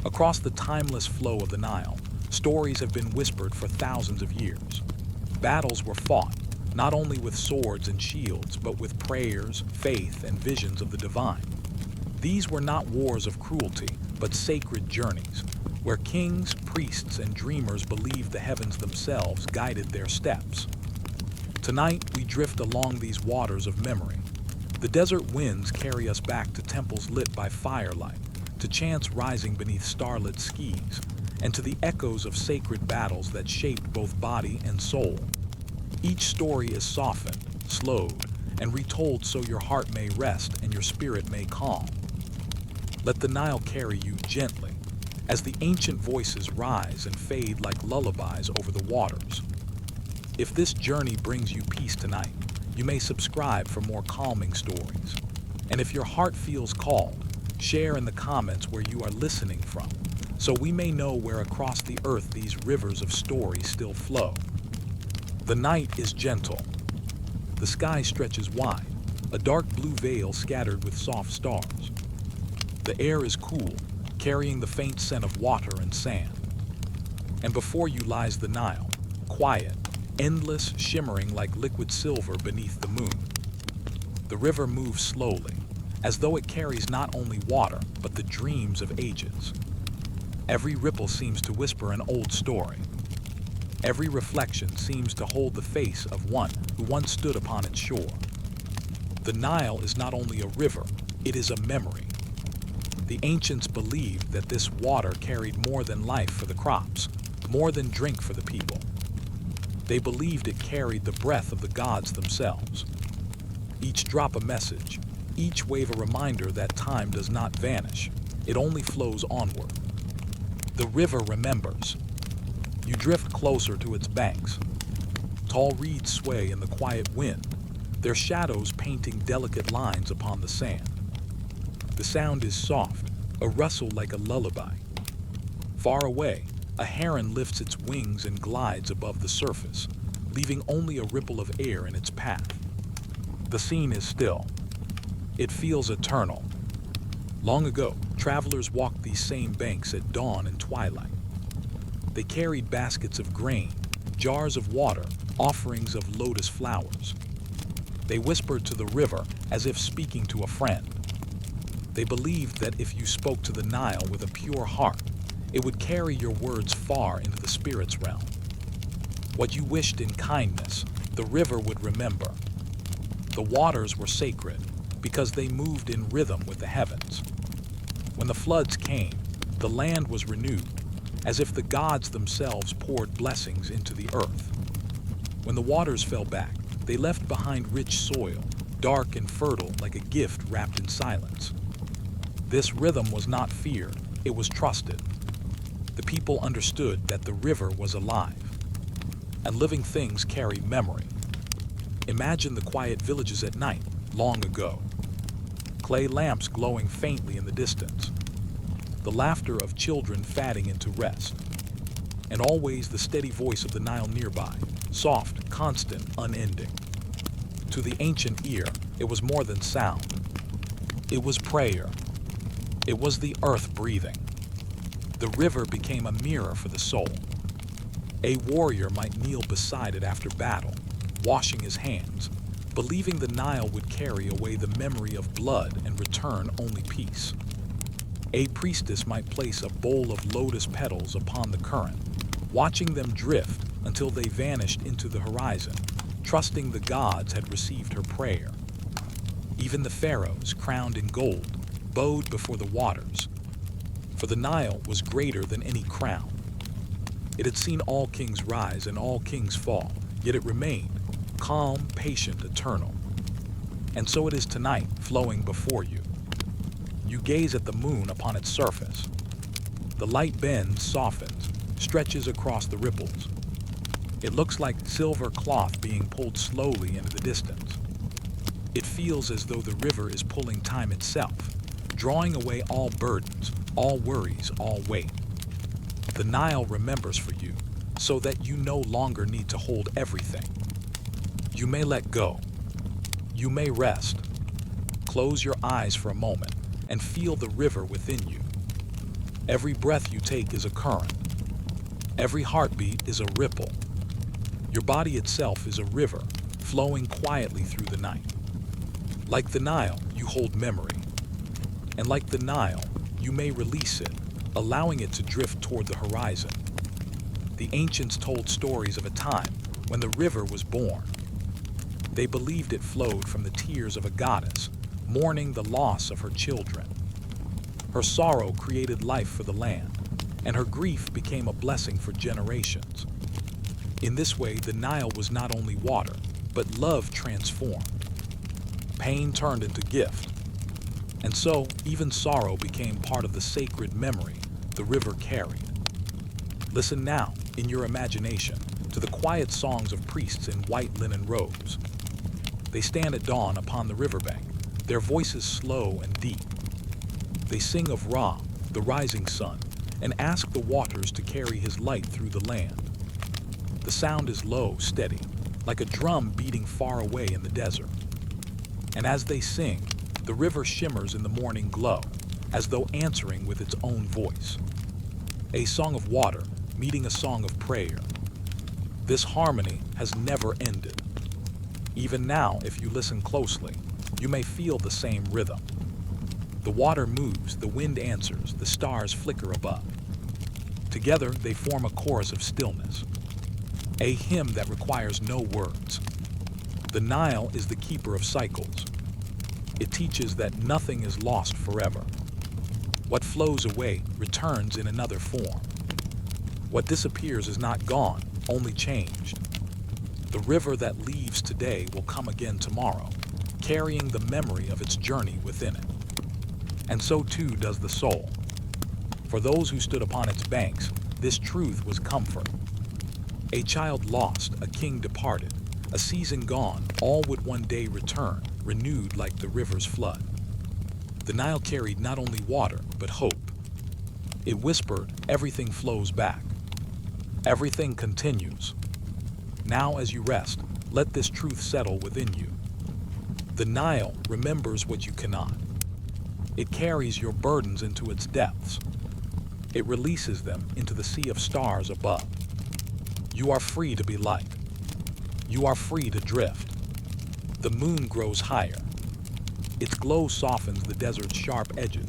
Across the timeless flow of the Nile, stories have been whispered for thousands of years. Battles were fought, not only with swords and shields, but with prayers, faith, and visions of the divine. These were not wars of cruelty, but sacred journeys, where kings, priests, and dreamers believed the heavens themselves guided their steps. Tonight, we drift along these waters of memory. The desert winds carry us back to temples lit by firelight, to chants rising beneath starlit skies, and to the echoes of sacred battles that shaped both body and soul. Each story is softened, slowed, and retold so your heart may rest and your spirit may calm. Let the Nile carry you gently, as the ancient voices rise and fade like lullabies over the waters. If this journey brings you peace tonight, you may subscribe for more calming stories. And if your heart feels called, share in the comments where you are listening from, so we may know where across the earth these rivers of story still flow. The night is gentle. The sky stretches wide, a dark blue veil scattered with soft stars. The air is cool, carrying the faint scent of water and sand. And before you lies the Nile, quiet, endless, shimmering like liquid silver beneath the moon. The river moves slowly, as though it carries not only water, but the dreams of ages. Every ripple seems to whisper an old story. Every reflection seems to hold the face of one who once stood upon its shore. The Nile is not only a river, it is a memory. The ancients believed that this water carried more than life for the crops, more than drink for the people. They believed it carried the breath of the gods themselves. Each drop a message, each wave a reminder that time does not vanish, it only flows onward. The river remembers. You drift closer to its banks. Tall reeds sway in the quiet wind, their shadows painting delicate lines upon the sand. The sound is soft, a rustle like a lullaby. Far away, a heron lifts its wings and glides above the surface, leaving only a ripple of air in its path. The scene is still. It feels eternal. Long ago, travelers walked these same banks at dawn and twilight. They carried baskets of grain, jars of water, offerings of lotus flowers. They whispered to the river as if speaking to a friend. They believed that if you spoke to the Nile with a pure heart, it would carry your words far into the spirit's realm. What you wished in kindness, the river would remember. The waters were sacred because they moved in rhythm with the heavens. When the floods came, the land was renewed, as if the gods themselves poured blessings into the earth. When the waters fell back, they left behind rich soil, dark and fertile like a gift wrapped in silence. This rhythm was not feared, it was trusted. The people understood that the river was alive, and living things carry memory. Imagine the quiet villages at night, long ago. Clay lamps glowing faintly in the distance. The laughter of children fading into rest. And always the steady voice of the Nile nearby, soft, constant, unending. To the ancient ear, it was more than sound. It was prayer. It was the earth breathing. The river became a mirror for the soul. A warrior might kneel beside it after battle, washing his hands, believing the Nile would carry away the memory of blood and return only peace. A priestess might place a bowl of lotus petals upon the current, watching them drift until they vanished into the horizon, trusting the gods had received her prayer. Even the pharaohs, crowned in gold, bowed before the waters, for the Nile was greater than any crown. It had seen all kings rise and all kings fall, yet it remained, calm, patient, eternal. And so it is tonight, flowing before you. You gaze at the moon upon its surface. The light bends, softens, stretches across the ripples. It looks like silver cloth being pulled slowly into the distance. It feels as though the river is pulling time itself, drawing away all burdens, all worries, all weight. The Nile remembers for you, so that you no longer need to hold everything. You may let go. You may rest. Close your eyes for a moment and feel the river within you. Every breath you take is a current. Every heartbeat is a ripple. Your body itself is a river, flowing quietly through the night. Like the Nile, you hold memory. And like the Nile, you may release it, allowing it to drift toward the horizon. The ancients told stories of a time when the river was born. They believed it flowed from the tears of a goddess, mourning the loss of her children. Her sorrow created life for the land, and her grief became a blessing for generations. In this way, the Nile was not only water, but love transformed. Pain turned into gift. And so, even sorrow became part of the sacred memory the river carried. Listen now, in your imagination, to the quiet songs of priests in white linen robes. They stand at dawn upon the riverbank, their voices slow and deep. They sing of Ra, the rising sun, and ask the waters to carry his light through the land. The sound is low, steady, like a drum beating far away in the desert. And as they sing, the river shimmers in the morning glow, as though answering with its own voice. A song of water meeting a song of prayer. This harmony has never ended. Even now, if you listen closely, you may feel the same rhythm. The water moves, the wind answers, the stars flicker above. Together, they form a chorus of stillness, a hymn that requires no words. The Nile is the keeper of cycles. It teaches that nothing is lost forever. What flows away returns in another form. What disappears is not gone, only changed. The river that leaves today will come again tomorrow, carrying the memory of its journey within it. And so too does the soul. For those who stood upon its banks, this truth was comfort. A child lost, a king departed, a season gone, all would one day return, renewed like the river's flood. The Nile carried not only water, but hope. It whispered, everything flows back. Everything continues. Now as you rest, let this truth settle within you. The Nile remembers what you cannot. It carries your burdens into its depths. It releases them into the sea of stars above. You are free to be light. You are free to drift. The moon grows higher. Its glow softens the desert's sharp edges,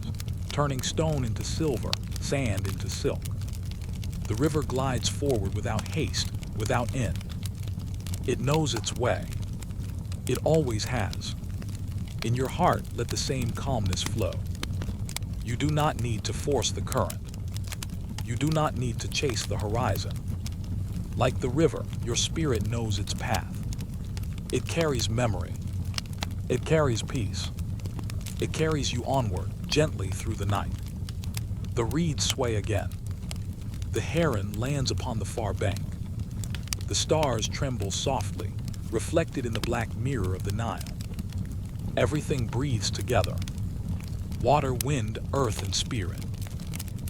turning stone into silver, sand into silk. The river glides forward without haste, without end. It knows its way. It always has. In your heart, let the same calmness flow. You do not need to force the current. You do not need to chase the horizon. Like the river, your spirit knows its path. It carries memory. It carries peace. It carries you onward, gently through the night. The reeds sway again. The heron lands upon the far bank. The stars tremble softly, reflected in the black mirror of the Nile. Everything breathes together. Water, wind, earth, and spirit.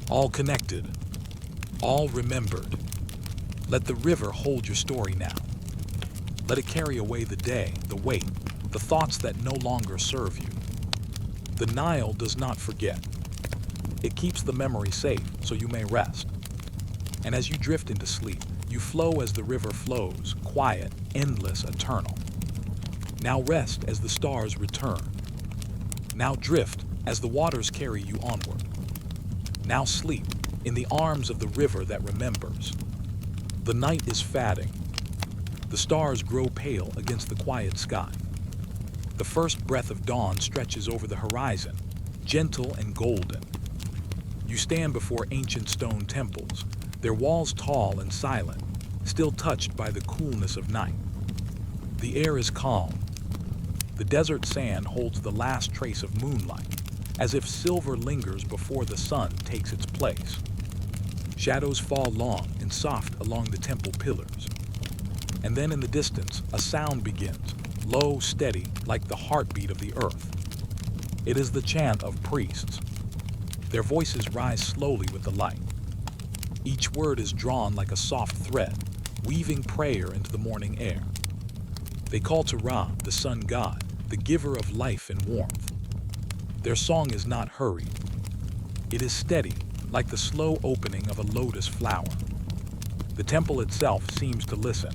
All connected. All remembered. Let the river hold your story now. Let it carry away the day, the weight, the thoughts that no longer serve you. The Nile does not forget. It keeps the memory safe so you may rest. And as you drift into sleep, you flow as the river flows, quiet, endless, eternal. Now rest as the stars return. Now drift as the waters carry you onward. Now sleep in the arms of the river that remembers. The night is fading. The stars grow pale against the quiet sky. The first breath of dawn stretches over the horizon, gentle and golden. You stand before ancient stone temples, their walls tall and silent, still touched by the coolness of night. The air is calm. The desert sand holds the last trace of moonlight, as if silver lingers before the sun takes its place. Shadows fall long and soft along the temple pillars. And then in the distance, a sound begins, low, steady, like the heartbeat of the earth. It is the chant of priests. Their voices rise slowly with the light. Each word is drawn like a soft thread, weaving prayer into the morning air. They call to Ra, the sun god, the giver of life and warmth. Their song is not hurried. It is steady, like the slow opening of a lotus flower. The temple itself seems to listen.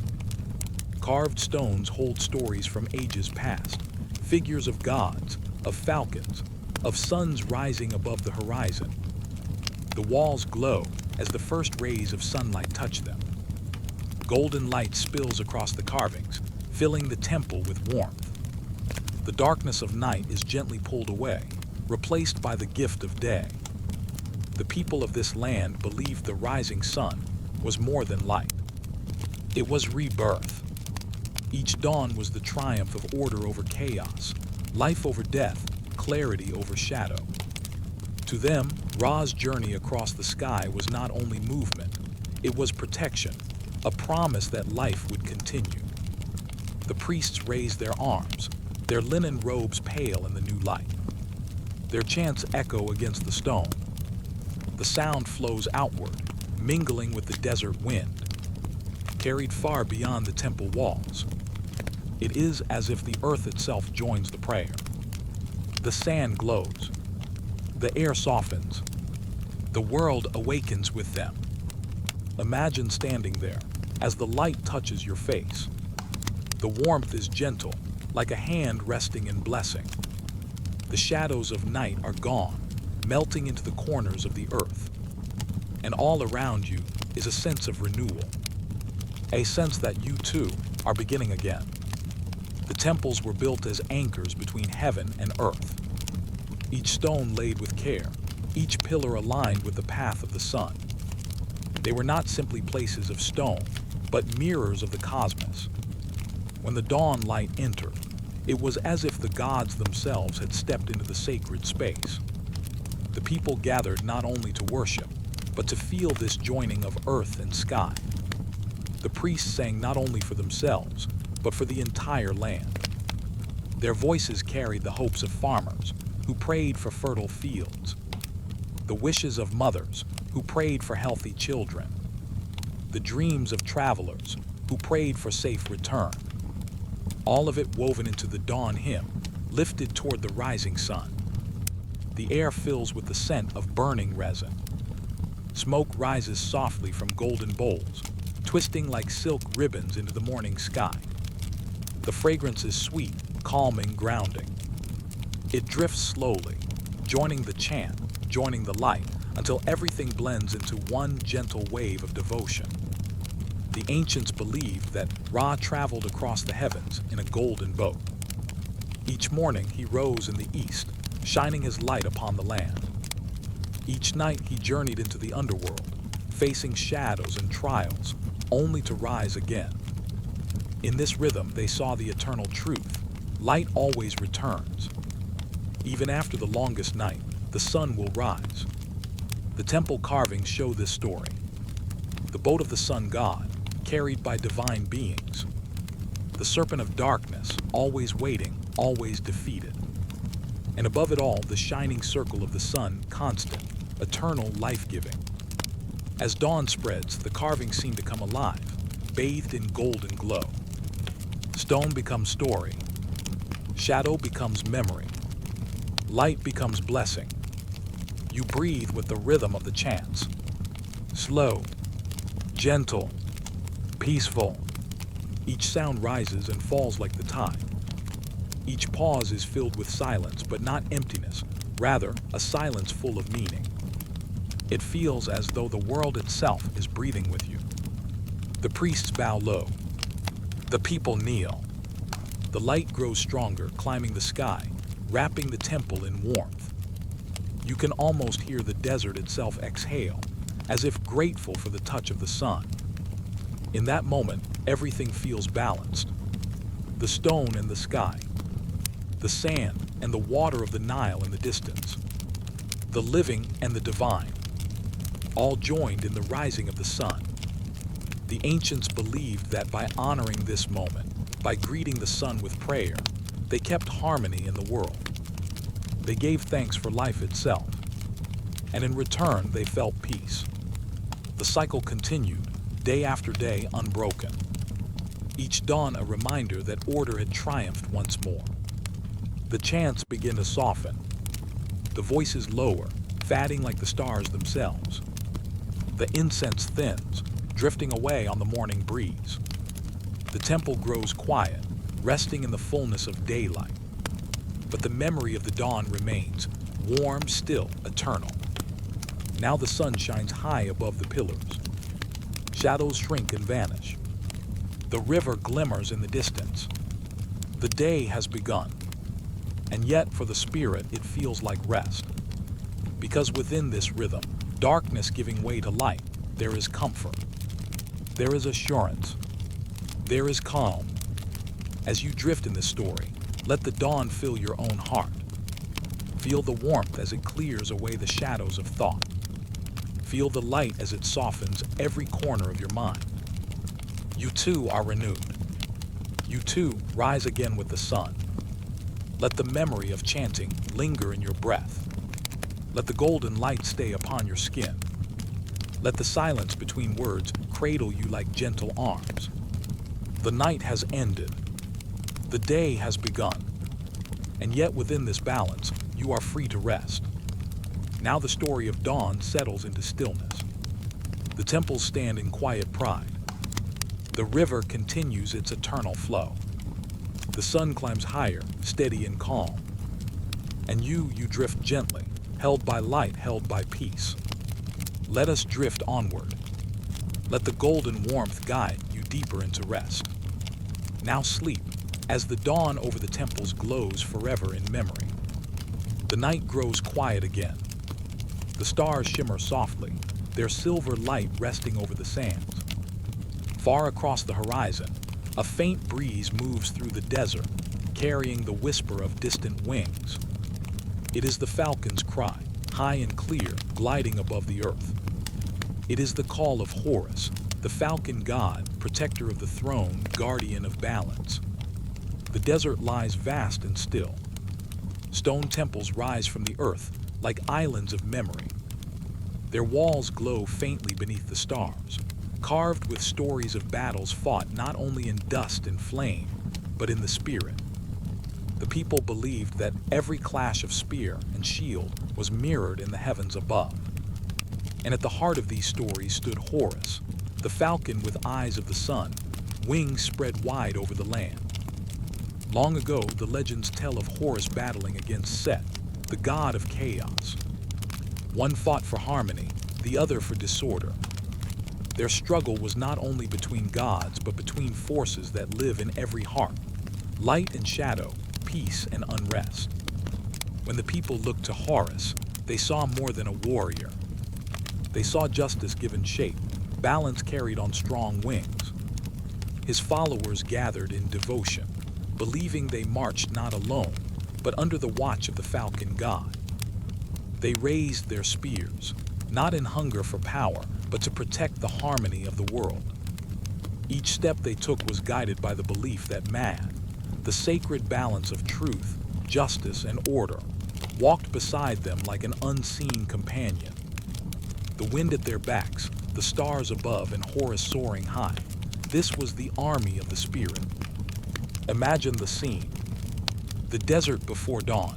Carved stones hold stories from ages past, figures of gods, of falcons, of suns rising above the horizon. The walls glow as the first rays of sunlight touch them. Golden light spills across the carvings, filling the temple with warmth. The darkness of night is gently pulled away, replaced by the gift of day. The people of this land believed the rising sun was more than light. It was rebirth. Each dawn was the triumph of order over chaos, life over death, clarity over shadow. To them, Ra's journey across the sky was not only movement, it was protection, a promise that life would continue. The priests raised their arms, their linen robes pale in the new light. Their chants echo against the stone. The sound flows outward, mingling with the desert wind, carried far beyond the temple walls. It is as if the earth itself joins the prayer. The sand glows. The air softens. The world awakens with them. Imagine standing there as the light touches your face. The warmth is gentle, like a hand resting in blessing. The shadows of night are gone, melting into the corners of the earth. And all around you is a sense of renewal, a sense that you too are beginning again. The temples were built as anchors between heaven and earth. Each stone laid with care, each pillar aligned with the path of the sun. They were not simply places of stone, but mirrors of the cosmos. When the dawn light entered, it was as if the gods themselves had stepped into the sacred space. The people gathered not only to worship, but to feel this joining of earth and sky. The priests sang not only for themselves, but for the entire land. Their voices carried the hopes of farmers, who prayed for fertile fields, the wishes of mothers, who prayed for healthy children, the dreams of travelers, who prayed for safe return. All of it woven into the dawn hymn, lifted toward the rising sun. The air fills with the scent of burning resin. Smoke rises softly from golden bowls, twisting like silk ribbons into the morning sky. The fragrance is sweet, calming, grounding. It drifts slowly, joining the chant, joining the light, until everything blends into one gentle wave of devotion. The ancients believed that Ra traveled across the heavens in a golden boat. Each morning he rose in the east, shining his light upon the land. Each night he journeyed into the underworld, facing shadows and trials, only to rise again. In this rhythm they saw the eternal truth: light always returns. Even after the longest night, the sun will rise. The temple carvings show this story. The boat of the sun god, carried by divine beings. The serpent of darkness, always waiting, always defeated. And above it all, the shining circle of the sun, constant, eternal, life-giving. As dawn spreads, the carvings seem to come alive, bathed in golden glow. Stone becomes story. Shadow becomes memory. Light becomes blessing. You breathe with the rhythm of the chants. Slow, gentle, peaceful. Each sound rises and falls like the tide. Each pause is filled with silence, but not emptiness, rather a silence full of meaning. It feels as though the world itself is breathing with you. The priests bow low. The people kneel. The light grows stronger, climbing the sky, wrapping the temple in warmth. You can almost hear the desert itself exhale, as if grateful for the touch of the sun. In that moment, everything feels balanced. The stone and the sky, the sand and the water of the Nile in the distance, the living and the divine, all joined in the rising of the sun. The ancients believed that by honoring this moment, by greeting the sun with prayer, they kept harmony in the world. They gave thanks for life itself, and in return they felt peace. The cycle continued, day after day, unbroken. Each dawn a reminder that order had triumphed once more. The chants begin to soften. The voices lower, fading like the stars themselves. The incense thins, drifting away on the morning breeze. The temple grows quiet, resting in the fullness of daylight. But the memory of the dawn remains, warm, still, eternal. Now the sun shines high above the pillars. Shadows shrink and vanish. The river glimmers in the distance. The day has begun. And yet, for the spirit, it feels like rest. Because within this rhythm, darkness giving way to light, there is comfort. There is assurance. There is calm. As you drift in this story, let the dawn fill your own heart. Feel the warmth as it clears away the shadows of thought. Feel the light as it softens every corner of your mind. You too are renewed. You too rise again with the sun. Let the memory of chanting linger in your breath. Let the golden light stay upon your skin. Let the silence between words cradle you like gentle arms. The night has ended. The day has begun. And yet within this balance, you are free to rest. Now the story of dawn settles into stillness. The temples stand in quiet pride. The river continues its eternal flow. The sun climbs higher, steady and calm. And you drift gently, held by light, held by peace. Let us drift onward. Let the golden warmth guide you deeper into rest. Now sleep, as the dawn over the temples glows forever in memory. The night grows quiet again. The stars shimmer softly, their silver light resting over the sands. Far across the horizon, a faint breeze moves through the desert, carrying the whisper of distant wings. It is the falcon's cry, high and clear, gliding above the earth. It is the call of Horus, the falcon god, protector of the throne, guardian of balance. The desert lies vast and still. Stone temples rise from the earth like islands of memory. Their walls glow faintly beneath the stars, carved with stories of battles fought not only in dust and flame, but in the spirit. The people believed that every clash of spear and shield was mirrored in the heavens above. And at the heart of these stories stood Horus, the falcon with eyes of the sun, wings spread wide over the land. Long ago, the legends tell of Horus battling against Set, the god of chaos. One fought for harmony, the other for disorder. Their struggle was not only between gods, but between forces that live in every heart: light and shadow, peace and unrest. When the people looked to Horus, they saw more than a warrior. They saw justice given shape, balance carried on strong wings. His followers gathered in devotion, believing they marched not alone, but under the watch of the falcon god. They raised their spears, not in hunger for power, but to protect the harmony of the world. Each step they took was guided by the belief that man, the sacred balance of truth, justice, and order, walked beside them like an unseen companion. The wind at their backs, the stars above, and Horus soaring high. This was the army of the spirit. Imagine the scene. The desert before dawn.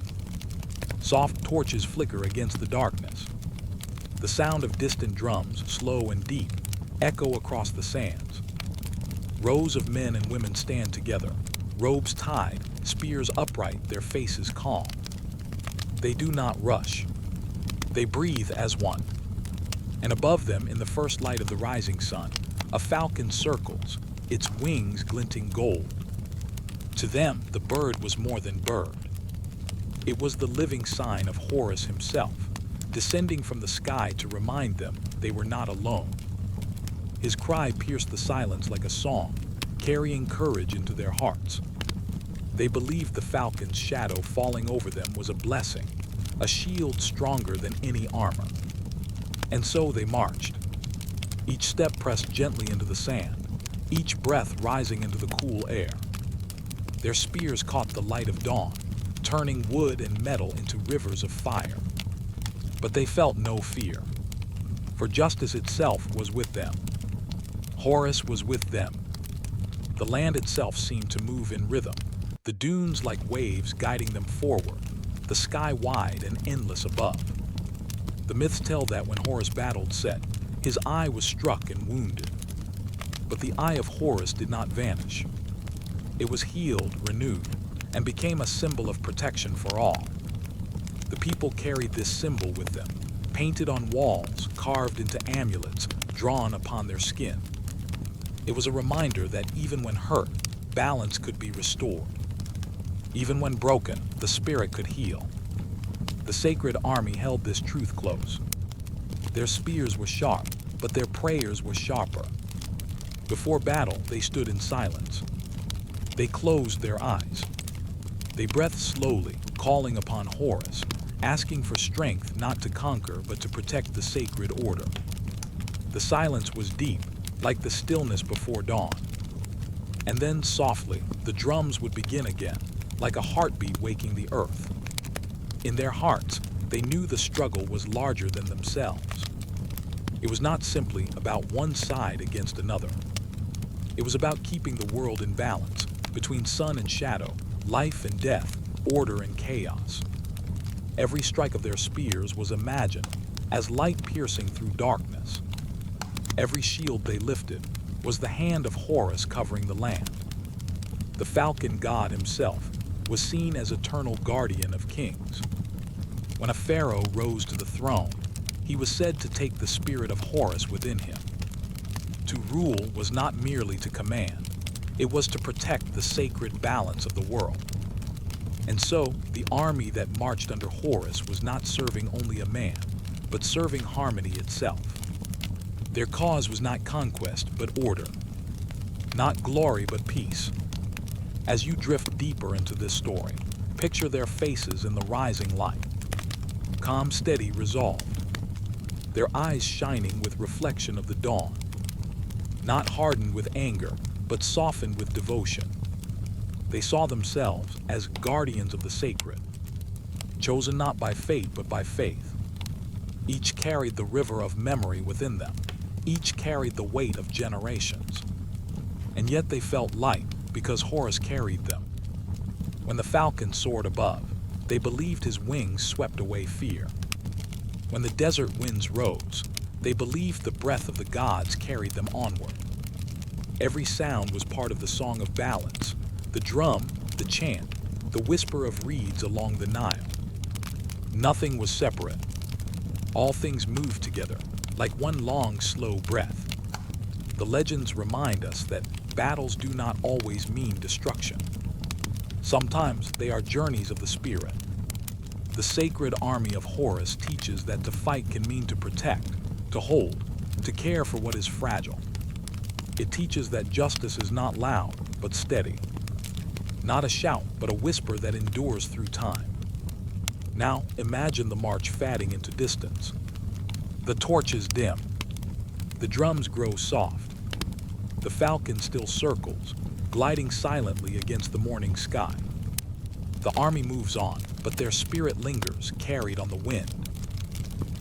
Soft torches flicker against the darkness. The sound of distant drums, slow and deep, echo across the sands. Rows of men and women stand together, robes tied, spears upright, their faces calm. They do not rush. They breathe as one. And above them, in the first light of the rising sun, a falcon circles, its wings glinting gold. To them, the bird was more than bird. It was the living sign of Horus himself, descending from the sky to remind them they were not alone. His cry pierced the silence like a song, carrying courage into their hearts. They believed the falcon's shadow falling over them was a blessing, a shield stronger than any armor. And so they marched. Each step pressed gently into the sand, each breath rising into the cool air. Their spears caught the light of dawn, turning wood and metal into rivers of fire. But they felt no fear, for justice itself was with them. Horus was with them. The land itself seemed to move in rhythm, the dunes like waves guiding them forward, the sky wide and endless above. The myths tell that when Horus battled Set, his eye was struck and wounded. But the eye of Horus did not vanish. It was healed, renewed, and became a symbol of protection for all. The people carried this symbol with them, painted on walls, carved into amulets, drawn upon their skin. It was a reminder that even when hurt, balance could be restored. Even when broken, the spirit could heal. The sacred army held this truth close. Their spears were sharp, but their prayers were sharper. Before battle, they stood in silence. They closed their eyes. They breathed slowly, calling upon Horus, asking for strength not to conquer but to protect the sacred order. The silence was deep, like the stillness before dawn. And then softly, the drums would begin again, like a heartbeat waking the earth. In their hearts, they knew the struggle was larger than themselves. It was not simply about one side against another. It was about keeping the world in balance, between sun and shadow, life and death, order and chaos. Every strike of their spears was imagined as light piercing through darkness. Every shield they lifted was the hand of Horus covering the land. The falcon god himself was seen as eternal guardian of kings. When a pharaoh rose to the throne, he was said to take the spirit of Horus within him. To rule was not merely to command, it was to protect the sacred balance of the world. And so, the army that marched under Horus was not serving only a man, but serving harmony itself. Their cause was not conquest, but order. Not glory, but peace. As you drift deeper into this story, picture their faces in the rising light. Calm, steady, resolved. Their eyes shining with reflection of the dawn. Not hardened with anger, but softened with devotion. They saw themselves as guardians of the sacred, chosen not by fate but by faith. Each carried the river of memory within them. Each carried the weight of generations. And yet they felt light because Horus carried them. When the falcon soared above, they believed his wings swept away fear. When the desert winds rose, they believed the breath of the gods carried them onward. Every sound was part of the song of balance, the drum, the chant, the whisper of reeds along the Nile. Nothing was separate. All things moved together, like one long, slow breath. The legends remind us that battles do not always mean destruction. Sometimes they are journeys of the spirit. The sacred army of Horus teaches that to fight can mean to protect, to hold, to care for what is fragile. It teaches that justice is not loud, but steady. Not a shout, but a whisper that endures through time. Now imagine the march fading into distance. The torches dim. The drums grow soft. The falcon still circles, gliding silently against the morning sky. The army moves on, but their spirit lingers, carried on the wind.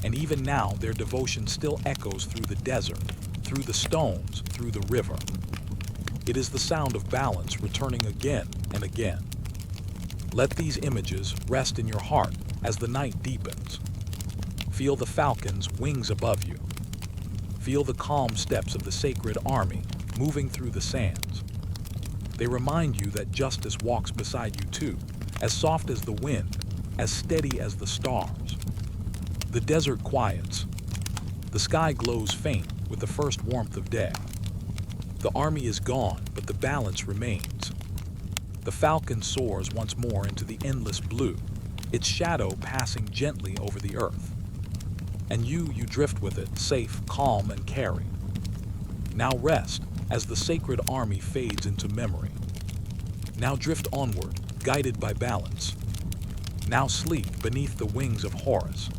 And even now, their devotion still echoes through the desert, through the stones, through the river. It is the sound of balance returning again and again. Let these images rest in your heart as the night deepens. Feel the falcon's wings above you. Feel the calm steps of the sacred army moving through the sands. They remind you that justice walks beside you too, as soft as the wind, as steady as the stars. The desert quiets. The sky glows faint with the first warmth of day. The army is gone, but the balance remains. The falcon soars once more into the endless blue, its shadow passing gently over the earth. And you drift with it, safe, calm, and carried. Now rest as the sacred army fades into memory. Now drift onward, guided by balance. Now sleep beneath the wings of Horus.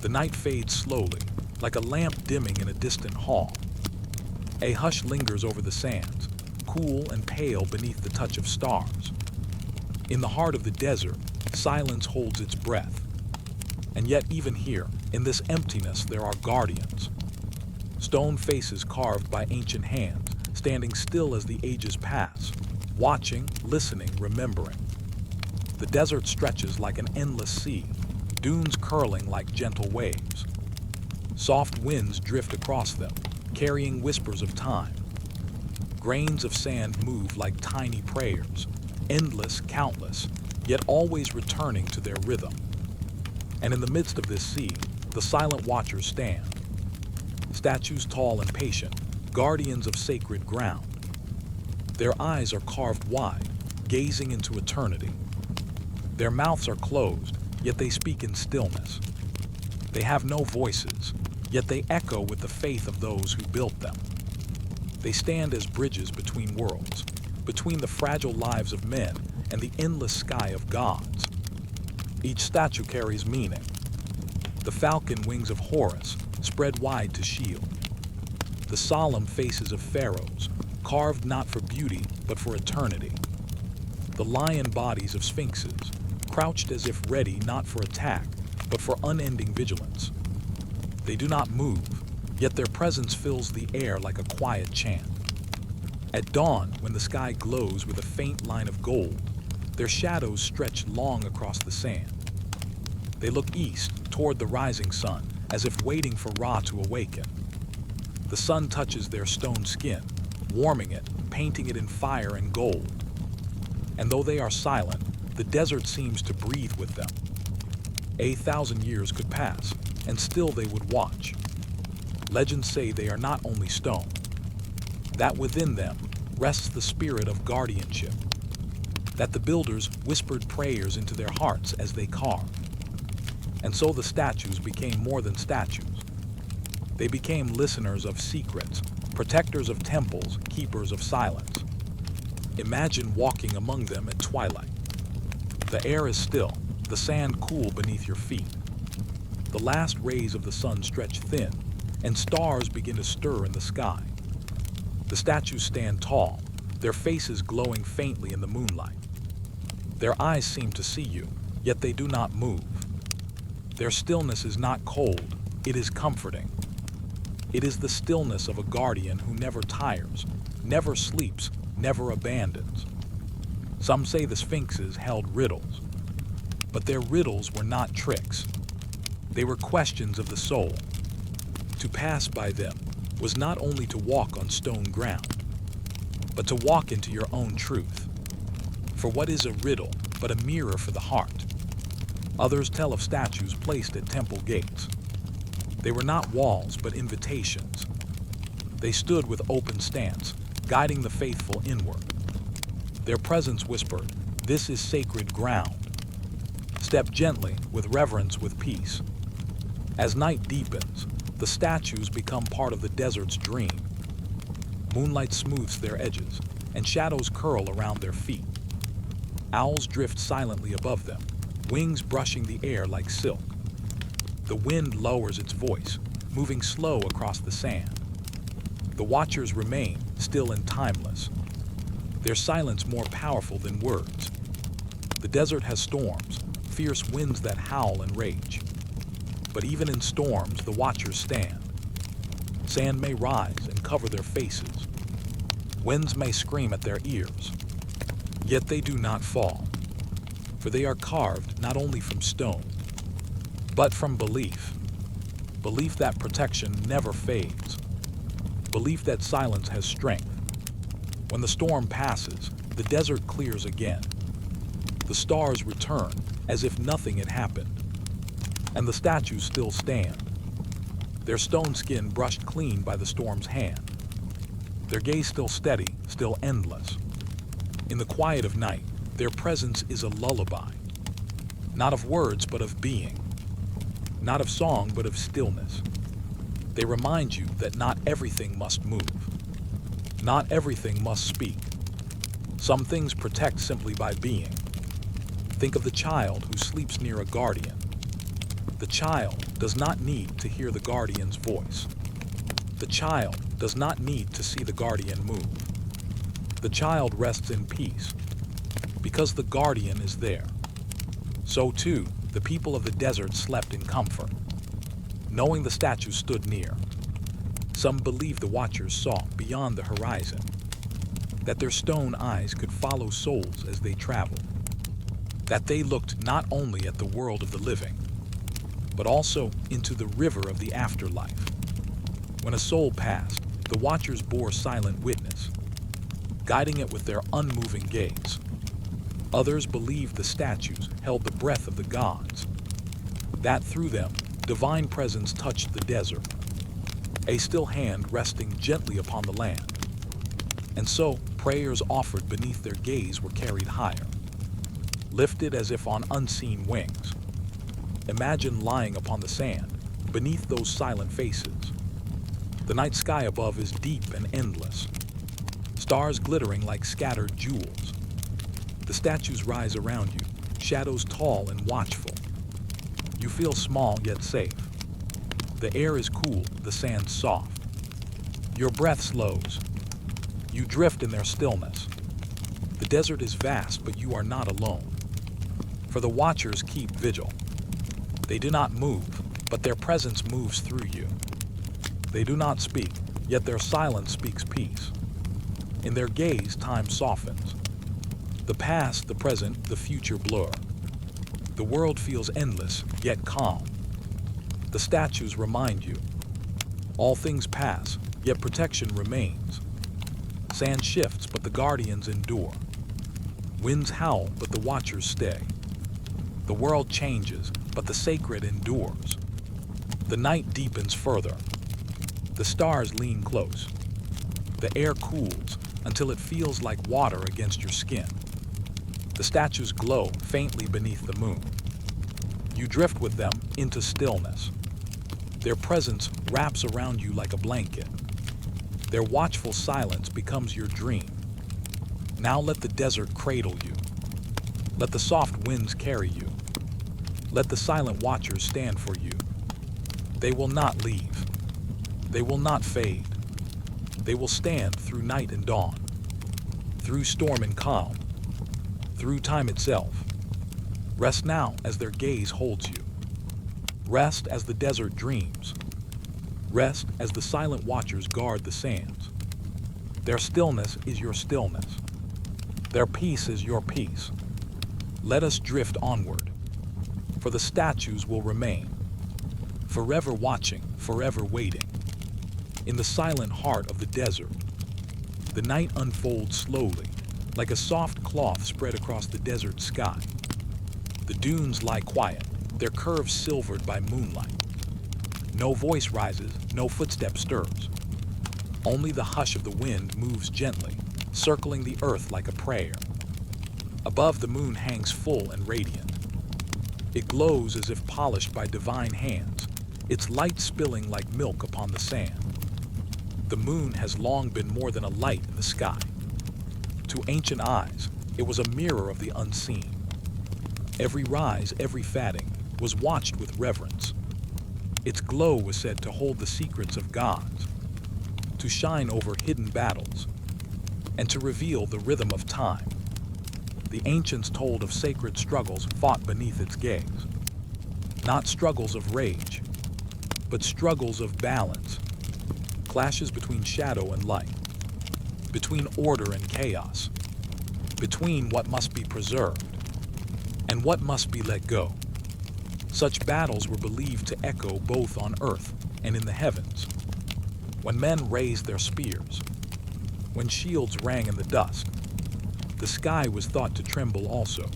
The night fades slowly, like a lamp dimming in a distant hall. A hush lingers over the sands, cool and pale beneath the touch of stars. In the heart of the desert, silence holds its breath. And yet even here, in this emptiness, there are guardians. Stone faces carved by ancient hands, standing still as the ages pass, watching, listening, remembering. The desert stretches like an endless sea, dunes curling like gentle waves. Soft winds drift across them, carrying whispers of time. Grains of sand move like tiny prayers, endless, countless, yet always returning to their rhythm. And in the midst of this sea, the silent watchers stand. Statues tall and patient, guardians of sacred ground. Their eyes are carved wide, gazing into eternity. Their mouths are closed, yet they speak in stillness. They have no voices, yet they echo with the faith of those who built them. They stand as bridges between worlds, between the fragile lives of men and the endless sky of gods. Each statue carries meaning. The falcon wings of Horus, spread wide to shield. The solemn faces of pharaohs, carved not for beauty, but for eternity. The lion bodies of sphinxes, crouched as if ready not for attack, but for unending vigilance. They do not move, yet their presence fills the air like a quiet chant. At dawn, when the sky glows with a faint line of gold, their shadows stretch long across the sand. They look east, toward the rising sun, as if waiting for Ra to awaken. The sun touches their stone skin, warming it, painting it in fire and gold. And though they are silent, the desert seems to breathe with them. 1,000 years could pass, and still they would watch. Legends say they are not only stone, that within them rests the spirit of guardianship, that the builders whispered prayers into their hearts as they carved. And so the statues became more than statues. They became listeners of secrets, protectors of temples, keepers of silence. Imagine walking among them at twilight. The air is still, the sand cool beneath your feet. The last rays of the sun stretch thin, and stars begin to stir in the sky. The statues stand tall, their faces glowing faintly in the moonlight. Their eyes seem to see you, yet they do not move. Their stillness is not cold, it is comforting. It is the stillness of a guardian who never tires, never sleeps, never abandons. Some say the sphinxes held riddles, but their riddles were not tricks. They were questions of the soul. To pass by them was not only to walk on stone ground, but to walk into your own truth. For what is a riddle but a mirror for the heart? Others tell of statues placed at temple gates. They were not walls but invitations. They stood with open stance, guiding the faithful inward. Their presence whispered, "This is sacred ground. Step gently, with reverence, with peace." As night deepens, the statues become part of the desert's dream. Moonlight smooths their edges, and shadows curl around their feet. Owls drift silently above them, wings brushing the air like silk. The wind lowers its voice, moving slow across the sand. The watchers remain, still and timeless, their silence more powerful than words. The desert has storms, fierce winds that howl and rage. But even in storms, the watchers stand. Sand may rise and cover their faces. Winds may scream at their ears. Yet they do not fall, for they are carved not only from stone, but from belief. Belief that protection never fades. Belief that silence has strength. When the storm passes, the desert clears again. The stars return as if nothing had happened. And the statues still stand, their stone skin brushed clean by the storm's hand. Their gaze still steady, still endless. In the quiet of night, their presence is a lullaby. Not of words, but of being. Not of song, but of stillness. They remind you that not everything must move. Not everything must speak. Some things protect simply by being. Think of the child who sleeps near a guardian. The child does not need to hear the guardian's voice. The child does not need to see the guardian move. The child rests in peace because the guardian is there. So too, the people of the desert slept in comfort, knowing the statue stood near. Some believed the watchers saw beyond the horizon, that their stone eyes could follow souls as they traveled, that they looked not only at the world of the living, but also into the river of the afterlife. When a soul passed, the watchers bore silent witness, guiding it with their unmoving gaze. Others believed the statues held the breath of the gods, that through them, divine presence touched the desert, a still hand resting gently upon the land. And so, prayers offered beneath their gaze were carried higher, lifted as if on unseen wings. Imagine lying upon the sand, beneath those silent faces. The night sky above is deep and endless, stars glittering like scattered jewels. The statues rise around you, shadows tall and watchful. You feel small yet safe. The air is cool, the sand soft. Your breath slows. You drift in their stillness. The desert is vast, but you are not alone. For the watchers keep vigil. They do not move, but their presence moves through you. They do not speak, yet their silence speaks peace. In their gaze, time softens. The past, the present, the future blur. The world feels endless, yet calm. The statues remind you. All things pass, yet protection remains. Sand shifts, but the guardians endure. Winds howl, but the watchers stay. The world changes, but the sacred endures. The night deepens further. The stars lean close. The air cools until it feels like water against your skin. The statues glow faintly beneath the moon. You drift with them into stillness. Their presence wraps around you like a blanket. Their watchful silence becomes your dream. Now let the desert cradle you. Let the soft winds carry you. Let the silent watchers stand for you. They will not leave. They will not fade. They will stand through night and dawn, through storm and calm, through time itself. Rest now as their gaze holds you. Rest as the desert dreams. Rest as the silent watchers guard the sands. Their stillness is your stillness. Their peace is your peace. Let us drift onward, for the statues will remain, forever watching, forever waiting. In the silent heart of the desert, the night unfolds slowly, like a soft cloth spread across the desert sky. The dunes lie quiet, their curves silvered by moonlight. No voice rises, no footstep stirs. Only the hush of the wind moves gently, circling the earth like a prayer. Above, the moon hangs full and radiant. It glows as if polished by divine hands, its light spilling like milk upon the sand. The moon has long been more than a light in the sky. To ancient eyes, it was a mirror of the unseen. Every rise, every fatting, was watched with reverence. Its glow was said to hold the secrets of gods, to shine over hidden battles, and to reveal the rhythm of time. The ancients told of sacred struggles fought beneath its gaze. Not struggles of rage, but struggles of balance. Clashes between shadow and light, between order and chaos, between what must be preserved and what must be let go. Such battles were believed to echo both on earth and in the heavens. When men raised their spears, when shields rang in the dust, the sky was thought to tremble also.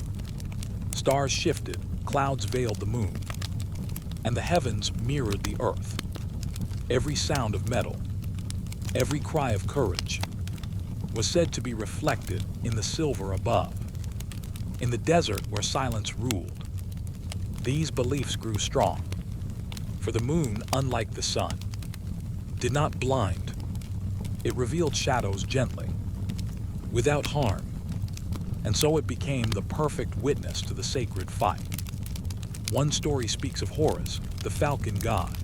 Stars shifted, clouds veiled the moon, and the heavens mirrored the earth. Every sound of metal, every cry of courage, was said to be reflected in the silver above. In the desert where silence ruled, these beliefs grew strong, for the moon, unlike the sun, did not blind. It revealed shadows gently, without harm, and so it became the perfect witness to the sacred fight. One story speaks of Horus, the falcon god,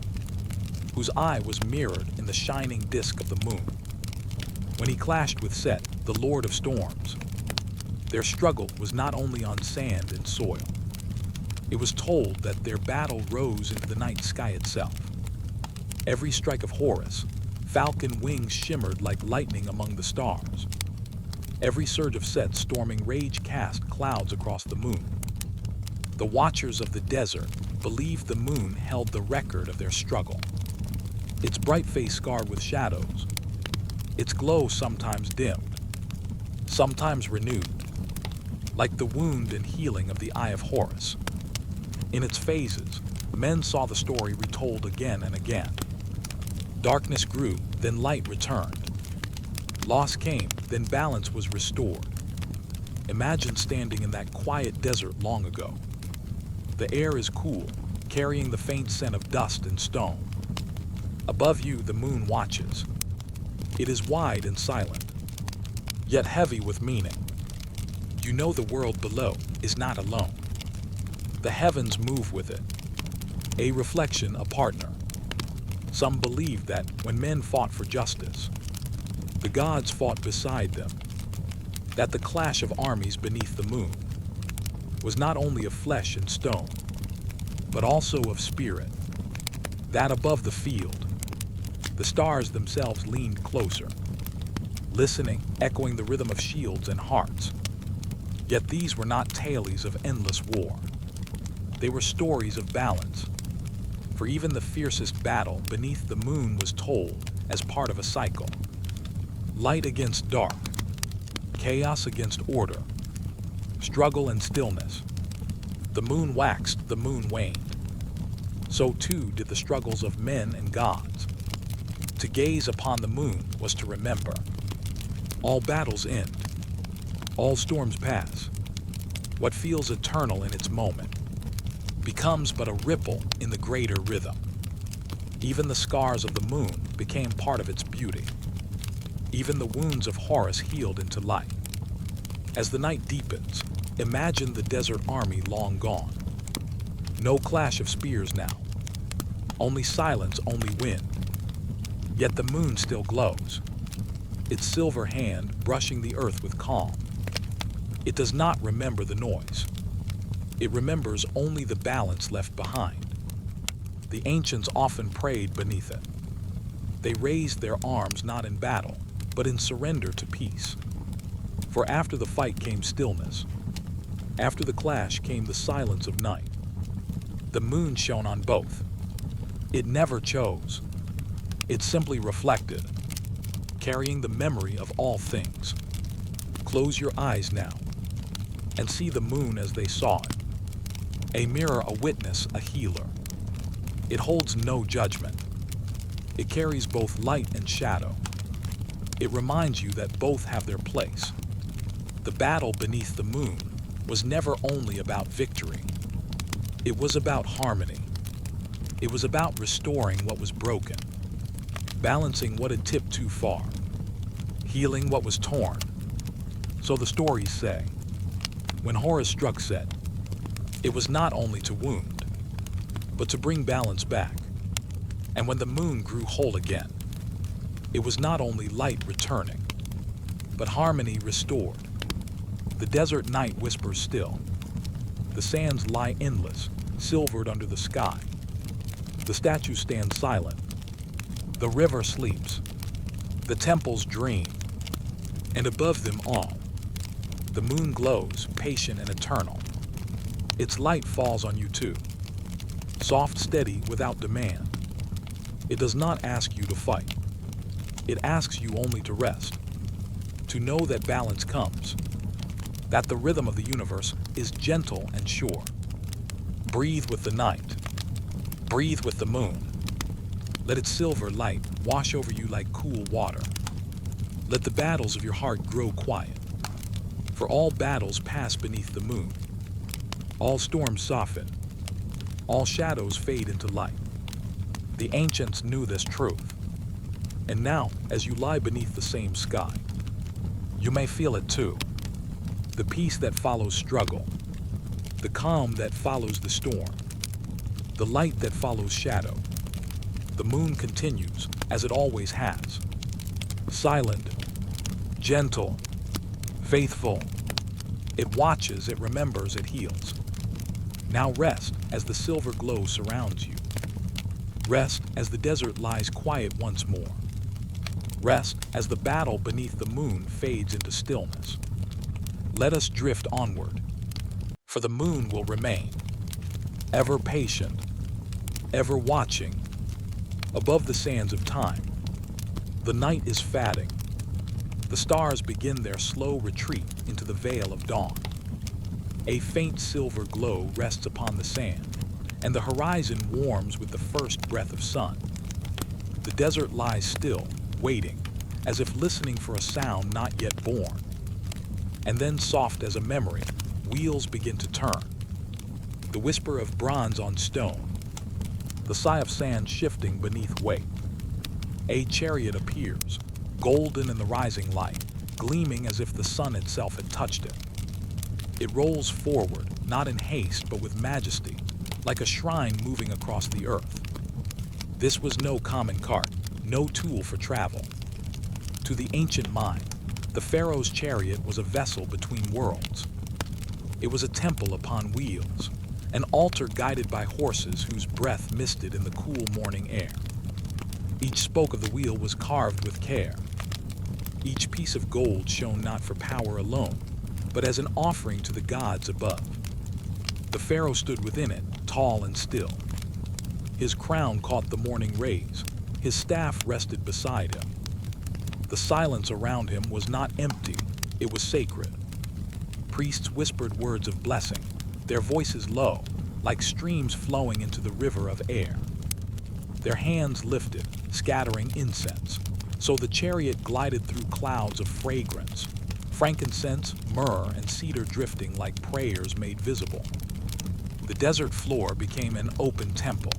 whose eye was mirrored in the shining disk of the moon. When he clashed with Set, the lord of storms, their struggle was not only on sand and soil. It was told that their battle rose into the night sky itself. Every strike of Horus, falcon wings shimmered like lightning among the stars. Every surge of Set's storming rage cast clouds across the moon. The watchers of the desert, believed the moon held the record of their struggle. Its bright face scarred with shadows, its glow sometimes dimmed, sometimes renewed, like the wound and healing of the Eye of Horus. In its phases, men saw the story retold again and again. Darkness grew, then light returned. Loss came, then balance was restored. Imagine standing in that quiet desert long ago. The air is cool, carrying the faint scent of dust and stone. Above you, the moon watches. It is wide and silent, yet heavy with meaning. You know the world below is not alone. The heavens move with it. A reflection, a partner. Some believe that when men fought for justice, the gods fought beside them. That the clash of armies beneath the moon was not only of flesh and stone, but also of spirit. That above the field, the stars themselves leaned closer, listening, echoing the rhythm of shields and hearts. Yet these were not tales of endless war. They were stories of balance, for even the fiercest battle beneath the moon was told as part of a cycle. Light against dark, chaos against order, struggle and stillness. The moon waxed, the moon waned. So too did the struggles of men and gods. To gaze upon the moon was to remember. All battles end. All storms pass. What feels eternal in its moment becomes but a ripple in the greater rhythm. Even the scars of the moon became part of its beauty. Even the wounds of Horus healed into light. As the night deepens, imagine the desert army long gone. No clash of spears now. Only silence, only wind. Yet the moon still glows, its silver hand brushing the earth with calm. It does not remember the noise. It remembers only the balance left behind. The ancients often prayed beneath it. They raised their arms not in battle, but in surrender to peace. For after the fight came stillness. After the clash came the silence of night. The moon shone on both. It never chose. It simply reflected, carrying the memory of all things. Close your eyes now and see the moon as they saw it. A mirror, a witness, a healer. It holds no judgment. It carries both light and shadow. It reminds you that both have their place. The battle beneath the moon was never only about victory. It was about harmony. It was about restoring what was broken, balancing what had tipped too far, healing what was torn. So the stories say, when Horus struck Set, it was not only to wound, but to bring balance back. And when the moon grew whole again, it was not only light returning, but harmony restored. The desert night whispers still. The sands lie endless, silvered under the sky. The statues stand silent. The river sleeps. The temples dream. And above them all, the moon glows, patient and eternal. Its light falls on you too. Soft, steady, without demand. It does not ask you to fight. It asks you only to rest. To know that balance comes. That the rhythm of the universe is gentle and sure. Breathe with the night. Breathe with the moon. Let its silver light wash over you like cool water. Let the battles of your heart grow quiet. For all battles pass beneath the moon. All storms soften. All shadows fade into light. The ancients knew this truth. And now, as you lie beneath the same sky, you may feel it too. The peace that follows struggle. The calm that follows the storm. The light that follows shadow. The moon continues, as it always has. Silent, gentle, faithful. It watches, it remembers, it heals. Now rest as the silver glow surrounds you. Rest as the desert lies quiet once more. Rest as the battle beneath the moon fades into stillness. Let us drift onward, for the moon will remain. ever patient, ever watching, above the sands of time. The night is fading. The stars begin their slow retreat into the veil of dawn. A faint silver glow rests upon the sand, and the horizon warms with the first breath of sun. The desert lies still, waiting, as if listening for a sound not yet born. And then, soft as a memory, wheels begin to turn. The whisper of bronze on stone, the sigh of sand shifting beneath weight. A chariot appears, golden in the rising light, gleaming as if the sun itself had touched it. It rolls forward, not in haste but with majesty, like a shrine moving across the earth. This was no common cart, no tool for travel. To the ancient mind, the pharaoh's chariot was a vessel between worlds. It was a temple upon wheels, an altar guided by horses whose breath misted in the cool morning air. Each spoke of the wheel was carved with care. Each piece of gold shone not for power alone, but as an offering to the gods above. The pharaoh stood within it, tall and still. His crown caught the morning rays. His staff rested beside him. The silence around him was not empty, it was sacred. Priests whispered words of blessing, their voices low, like streams flowing into the river of air. Their hands lifted, scattering incense, so the chariot glided through clouds of fragrance, frankincense, myrrh, and cedar drifting like prayers made visible. The desert floor became an open temple.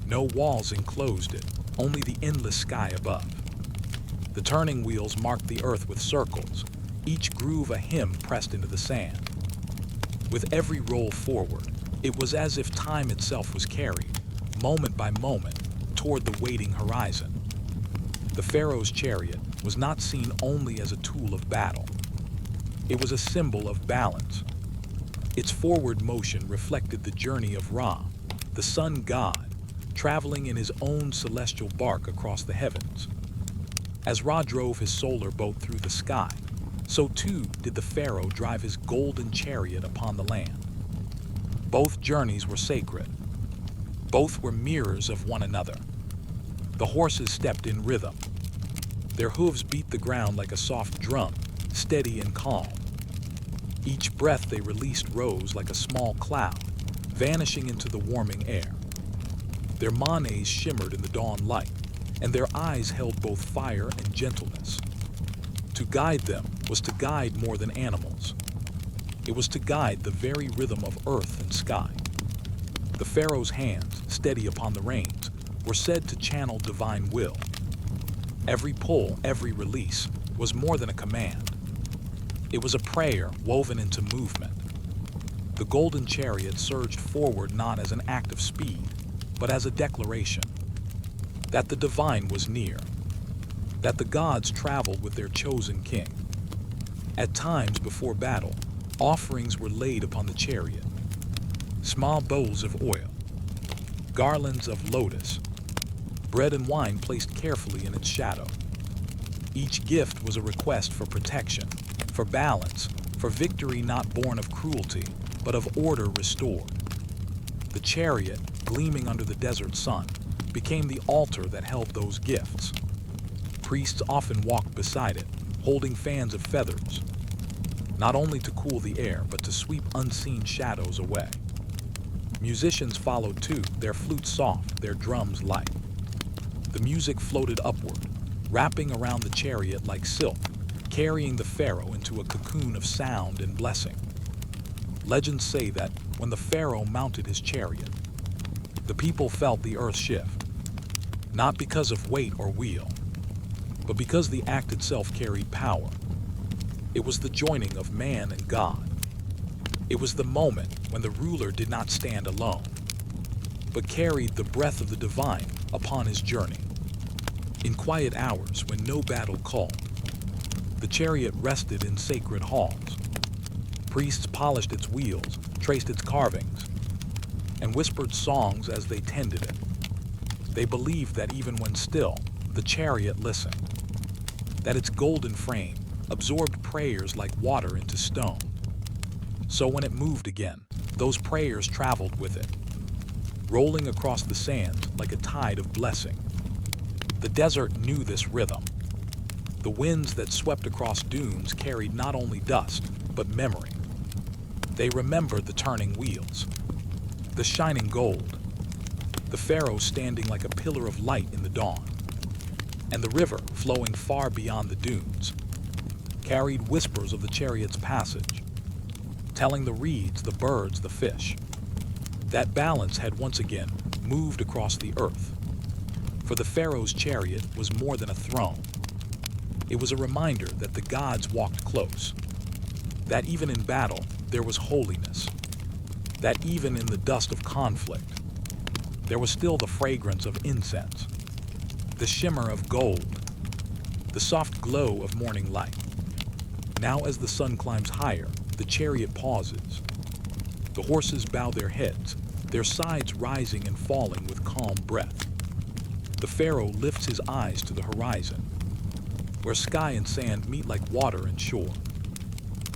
No walls enclosed it, only the endless sky above. The turning wheels marked the earth with circles, each groove a hymn pressed into the sand. With every roll forward, it was as if time itself was carried, moment by moment, toward the waiting horizon. The pharaoh's chariot was not seen only as a tool of battle. It was a symbol of balance. Its forward motion reflected the journey of Ra, the sun god, traveling in his own celestial bark across the heavens. As Ra drove his solar boat through the sky, so too did the pharaoh drive his golden chariot upon the land. Both journeys were sacred. Both were mirrors of one another. The horses stepped in rhythm. Their hooves beat the ground like a soft drum, steady and calm. Each breath they released rose like a small cloud, vanishing into the warming air. Their manes shimmered in the dawn light, and their eyes held both fire and gentleness. To guide them was to guide more than animals. It was to guide the very rhythm of earth and sky. The pharaoh's hands, steady upon the reins, were said to channel divine will. Every pull, every release, was more than a command. It was a prayer woven into movement. The golden chariot surged forward not as an act of speed, but as a declaration that the divine was near, that the gods traveled with their chosen king. At times before battle, offerings were laid upon the chariot. Small bowls of oil, garlands of lotus, bread and wine placed carefully in its shadow. Each gift was a request for protection, for balance, for victory not born of cruelty, but of order restored. The chariot, gleaming under the desert sun, became the altar that held those gifts. Priests often walked beside it, holding fans of feathers, not only to cool the air, but to sweep unseen shadows away. Musicians followed too, their flutes soft, their drums light. The music floated upward, wrapping around the chariot like silk, carrying the pharaoh into a cocoon of sound and blessing. Legends say that when the pharaoh mounted his chariot, the people felt the earth shift, not because of weight or wheel, but because the act itself carried power. It was the joining of man and God. It was the moment when the ruler did not stand alone, but carried the breath of the divine upon his journey. In quiet hours when no battle called, the chariot rested in sacred halls. Priests polished its wheels, traced its carvings, and whispered songs as they tended it. They believed that even when still, the chariot listened, that its golden frame absorbed prayers like water into stone. So when it moved again, Those prayers traveled with it, rolling across the sands like a tide of blessing. The desert knew this rhythm. The winds that swept across dunes carried not only dust, but memory. They remembered the turning wheels, the shining gold, the pharaoh standing like a pillar of light in the dawn, and the river flowing far beyond the dunes carried whispers of the chariot's passage, telling the reeds, the birds, the fish, that balance had once again moved across the earth. For the pharaoh's chariot was more than a throne. It was a reminder that the gods walked close, that even in battle there was holiness, that even in the dust of conflict there was still the fragrance of incense, the shimmer of gold, the soft glow of morning light. Now as the sun climbs higher, the chariot pauses. The horses bow their heads, their sides rising and falling with calm breath. The pharaoh lifts his eyes to the horizon, where sky and sand meet like water and shore.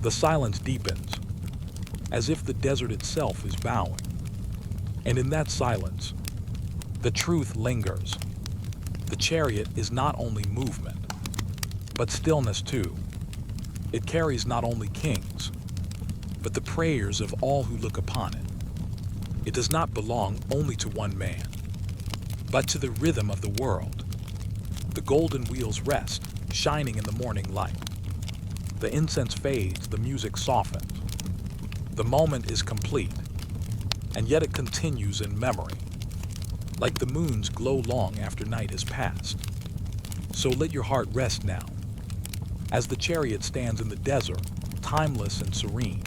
The silence deepens, as if the desert itself is bowing. And in that silence, the truth lingers. The chariot is not only movement, but stillness too. It carries not only kings, but the prayers of all who look upon it. It does not belong only to one man, but to the rhythm of the world. The golden wheels rest, shining in the morning light. The incense fades, the music softens. The moment is complete, and yet it continues in memory, like the moon's glow long after night has passed. So let your heart rest now, as the chariot stands in the desert, timeless and serene.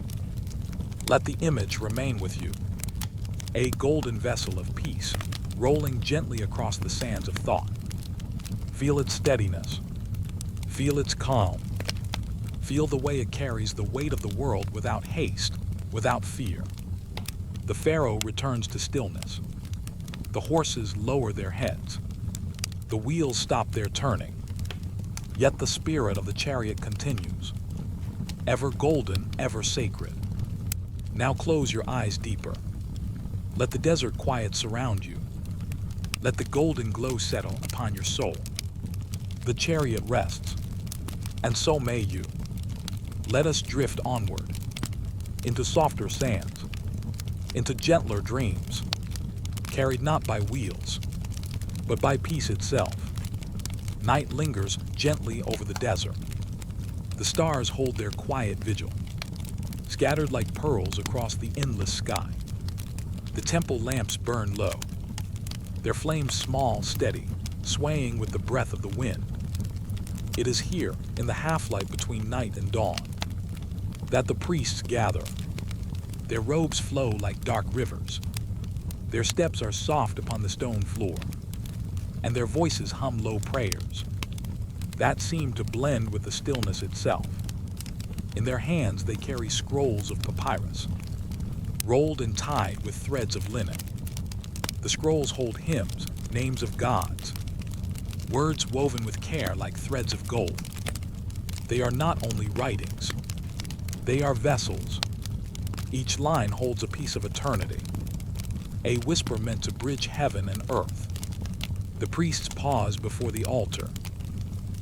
Let the image remain with you, a golden vessel of peace, rolling gently across the sands of thought. Feel its steadiness, feel its calm, feel the way it carries the weight of the world without haste, without fear. The pharaoh returns to stillness. The horses lower their heads. The wheels stop their turning. Yet the spirit of the chariot continues, ever golden, ever sacred. Now close your eyes deeper. Let the desert quiet surround you. Let the golden glow settle upon your soul. The chariot rests, and so may you. Let us drift onward, into softer sands, into gentler dreams, carried not by wheels, but by peace itself. Night lingers gently over the desert. The stars hold their quiet vigil, scattered like pearls across the endless sky. The temple lamps burn low, their flames small, steady, swaying with the breath of the wind. It is here, in the half-light between night and dawn, that the priests gather. Their robes flow like dark rivers. Their steps are soft upon the stone floor, and their voices hum low prayers that seem to blend with the stillness itself. In their hands they carry scrolls of papyrus, rolled and tied with threads of linen. The scrolls hold hymns, names of gods, words woven with care like threads of gold. They are not only writings, they are vessels. Each line holds a piece of eternity, a whisper meant to bridge heaven and earth. The priests pause before the altar.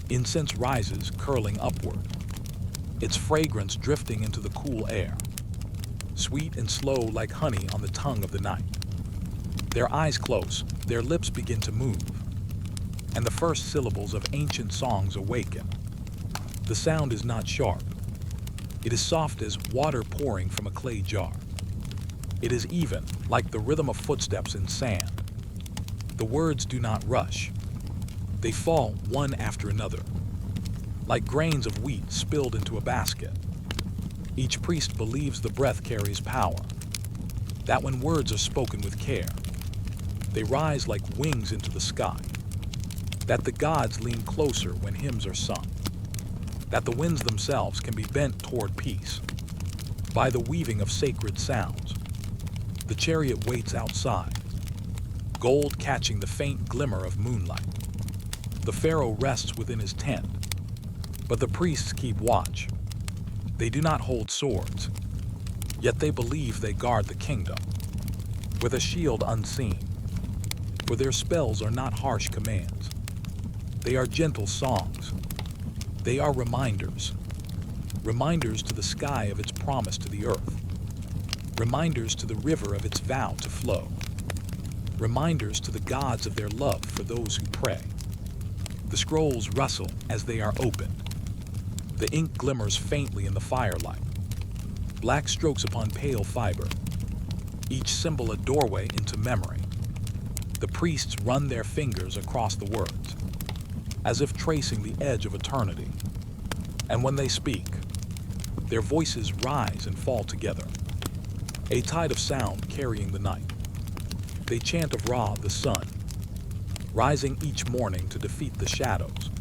Incense rises, curling upward, its fragrance drifting into the cool air, sweet and slow like honey on the tongue of the night. Their eyes close, their lips begin to move, and the first syllables of ancient songs awaken. The sound is not sharp. It is soft as water pouring from a clay jar. It is even, like the rhythm of footsteps in sand. The words do not rush. They fall one after another, like grains of wheat spilled into a basket. Each priest believes the breath carries power, that when words are spoken with care, they rise like wings into the sky, that the gods lean closer when hymns are sung, that the winds themselves can be bent toward peace by the weaving of sacred sounds. The chariot waits outside, gold catching the faint glimmer of moonlight. The pharaoh rests within his tent, but the priests keep watch. They do not hold swords. Yet they believe they guard the kingdom with a shield unseen, for their spells are not harsh commands. They are gentle songs. They are reminders. Reminders to the sky of its promise to the earth. Reminders to the river of its vow to flow. Reminders to the gods of their love for those who pray. The scrolls rustle as they are opened. The ink glimmers faintly in the firelight. Black strokes upon pale fiber. Each symbol a doorway into memory. The priests run their fingers across the words, as if tracing the edge of eternity. And when they speak, their voices rise and fall together, a tide of sound carrying the night. They chant of Ra, the sun, rising each morning to defeat the shadows.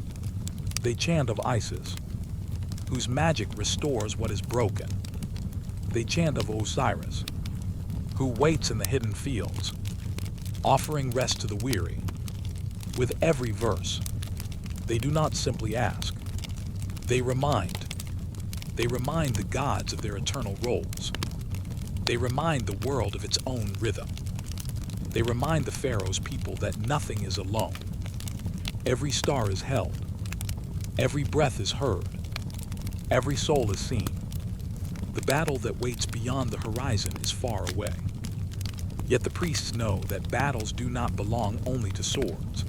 They chant of Isis, whose magic restores what is broken. They chant of Osiris, who waits in the hidden fields, offering rest to the weary. With every verse, they do not simply ask. They remind. They remind the gods of their eternal roles. They remind the world of its own rhythm. They remind the Pharaoh's people that nothing is alone. Every star is held. Every breath is heard. Every soul is seen. The battle that waits beyond the horizon is far away. Yet the priests know that battles do not belong only to swords.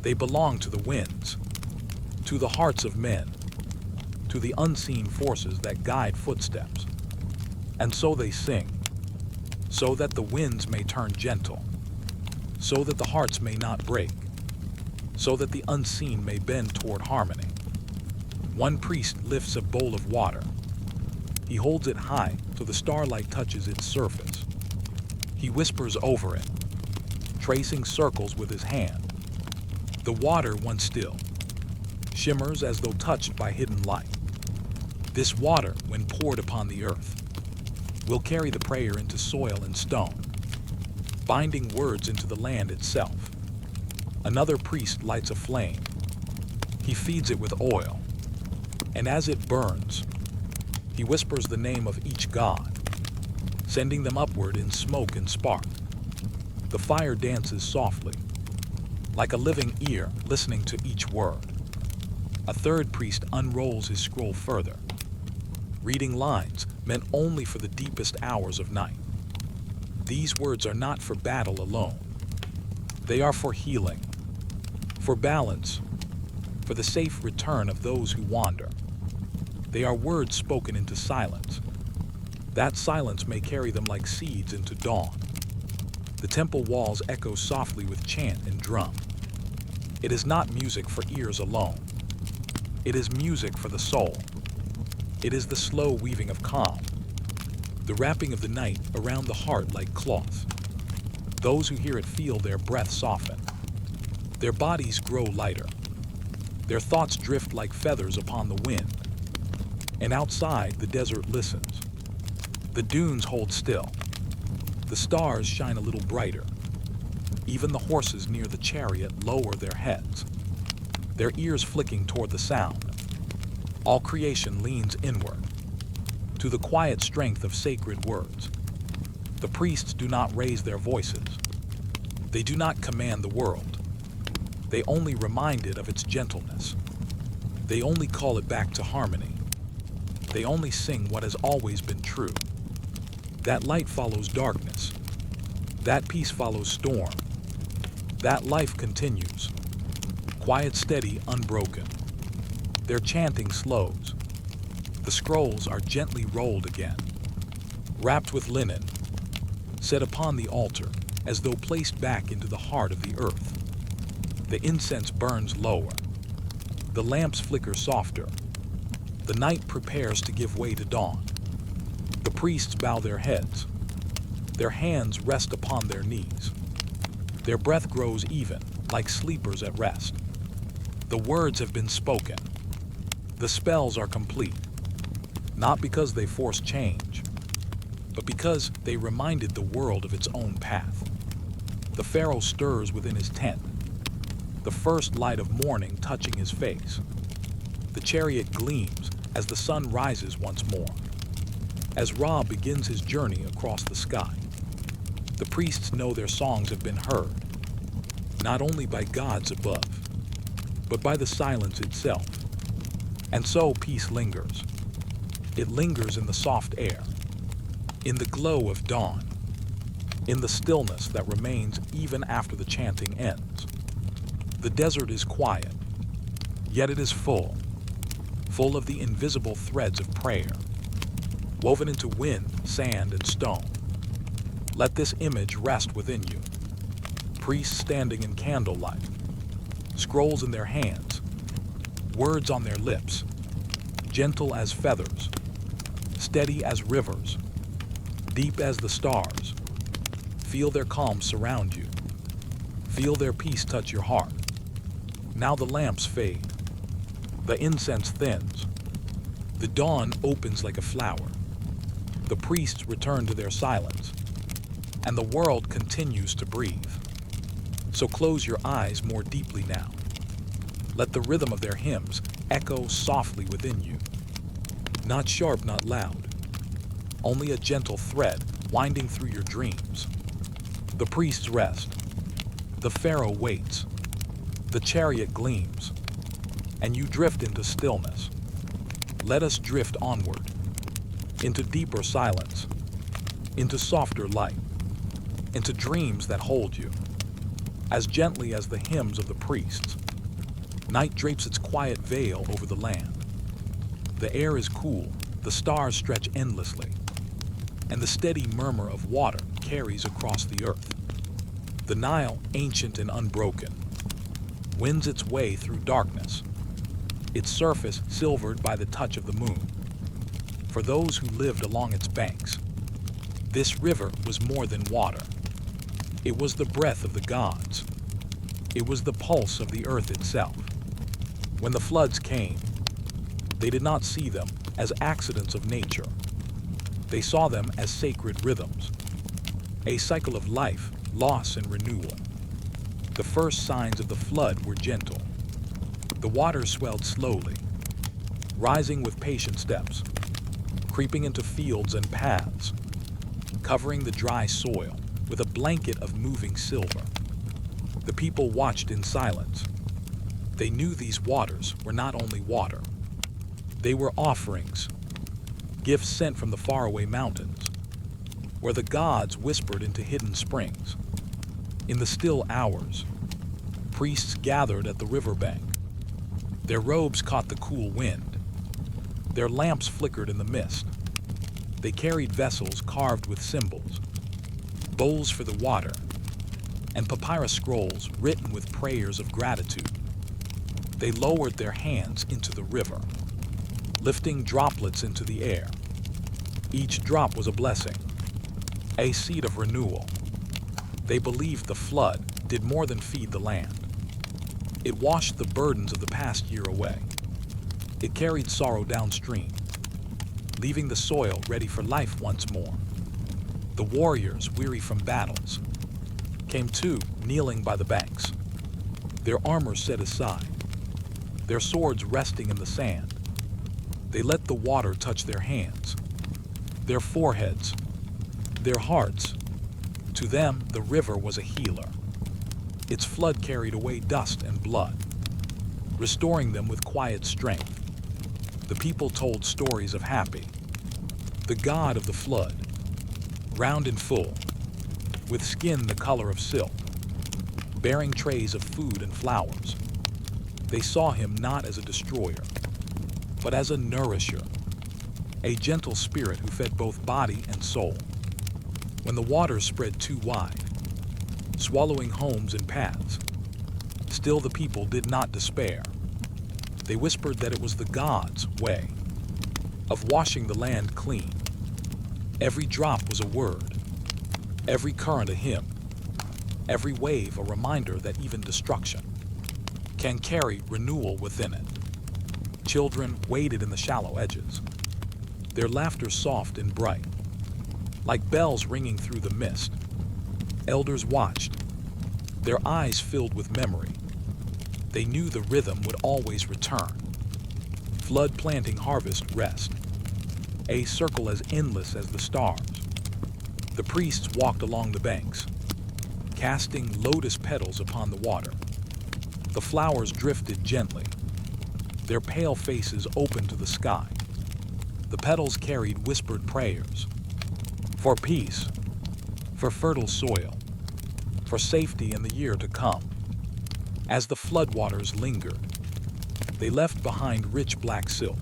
They belong to the winds, to the hearts of men, to the unseen forces that guide footsteps. And so they sing, so that the winds may turn gentle, so that the hearts may not break, so that the unseen may bend toward harmony. One priest lifts a bowl of water. He holds it high so the starlight touches its surface. He whispers over it, tracing circles with his hand. The water, once still, shimmers as though touched by hidden light. This water, when poured upon the earth, will carry the prayer into soil and stone, binding words into the land itself. Another priest lights a flame. He feeds it with oil, and as it burns, he whispers the name of each god, sending them upward in smoke and spark. The fire dances softly, like a living ear listening to each word. A third priest unrolls his scroll further, reading lines meant only for the deepest hours of night. These words are not for battle alone. They are for healing, for balance, for the safe return of those who wander. They are words spoken into silence. That silence may carry them like seeds into dawn. The temple walls echo softly with chant and drum. It is not music for ears alone. It is music for the soul. It is the slow weaving of calm, the wrapping of the night around the heart like cloth. Those who hear it feel their breath soften. Their bodies grow lighter. Their thoughts drift like feathers upon the wind. And outside, the desert listens. The dunes hold still. The stars shine a little brighter. Even the horses near the chariot lower their heads, their ears flicking toward the sound. All creation leans inward, to the quiet strength of sacred words. The priests do not raise their voices. They do not command the world. They only remind it of its gentleness. They only call it back to harmony. They only sing what has always been true. That light follows darkness. That peace follows storm. That life continues, quiet, steady, unbroken. Their chanting slows. The scrolls are gently rolled again, wrapped with linen, set upon the altar as though placed back into the heart of the earth. The incense burns lower. The lamps flicker softer. The night prepares to give way to dawn. The priests bow their heads. Their hands rest upon their knees. Their breath grows even, like sleepers at rest. The words have been spoken. The spells are complete, not because they forced change, but because they reminded the world of its own path. The pharaoh stirs within his tent, the first light of morning touching his face. The chariot gleams as the sun rises once more. As Ra begins his journey across the sky, the priests know their songs have been heard, not only by gods above, but by the silence itself. And so peace lingers. It lingers in the soft air, in the glow of dawn, in the stillness that remains even after the chanting ends. The desert is quiet, yet it is full of the invisible threads of prayer, woven into wind, sand, and stone. Let this image rest within you. Priests standing in candlelight, scrolls in their hands, words on their lips, gentle as feathers, steady as rivers, deep as the stars. Feel their calm surround you. Feel their peace touch your heart. Now the lamps fade. The incense thins. The dawn opens like a flower. The priests return to their silence, and the world continues to breathe. So close your eyes more deeply now. Let the rhythm of their hymns echo softly within you. Not sharp, not loud. Only a gentle thread winding through your dreams. The priests rest. The pharaoh waits. The chariot gleams. And you drift into stillness. Let us drift onward, into deeper silence, into softer light, into dreams that hold you, as gently as the hymns of the priests. Night drapes its quiet veil over the land. The air is cool, the stars stretch endlessly, and the steady murmur of water carries across the earth. The Nile, ancient and unbroken, wins its way through darkness, its surface silvered by the touch of the moon. For those who lived along its banks, this river was more than water. It was the breath of the gods. It was the pulse of the earth itself. When the floods came, they did not see them as accidents of nature. They saw them as sacred rhythms, a cycle of life, loss, and renewal. The first signs of the flood were gentle. The waters swelled slowly, rising with patient steps, creeping into fields and paths, covering the dry soil with a blanket of moving silver. The people watched in silence. They knew these waters were not only water. They were offerings, gifts sent from the faraway mountains, where the gods whispered into hidden springs. In the still hours, priests gathered at the riverbank. Their robes caught the cool wind. Their lamps flickered in the mist. They carried vessels carved with symbols, bowls for the water, and papyrus scrolls written with prayers of gratitude. They lowered their hands into the river, lifting droplets into the air. Each drop was a blessing, a seed of renewal. They believed the flood did more than feed the land. It washed the burdens of the past year away. It carried sorrow downstream, leaving the soil ready for life once more. The warriors, weary from battles, came too, kneeling by the banks, their armor set aside, their swords resting in the sand. They let the water touch their hands, their foreheads, their hearts. To them, the river was a healer. Its flood carried away dust and blood, restoring them with quiet strength. The people told stories of Happy, the god of the flood, round and full, with skin the color of silk, bearing trays of food and flowers. They saw him not as a destroyer, but as a nourisher, a gentle spirit who fed both body and soul. When the waters spread too wide, swallowing homes and paths, still the people did not despair. They whispered that it was the gods' way of washing the land clean. Every drop was a word, every current a hymn, every wave a reminder that even destruction can carry renewal within it. Children waded in the shallow edges, their laughter soft and bright, like bells ringing through the mist. Elders watched, their eyes filled with memory. They knew the rhythm would always return. Flood planting, harvest, rest. a circle as endless as the stars. The priests walked along the banks, casting lotus petals upon the water. The flowers drifted gently, their pale faces open to the sky. The petals carried whispered prayers for peace, for fertile soil, for safety in the year to come. As the floodwaters lingered, they left behind rich black silk,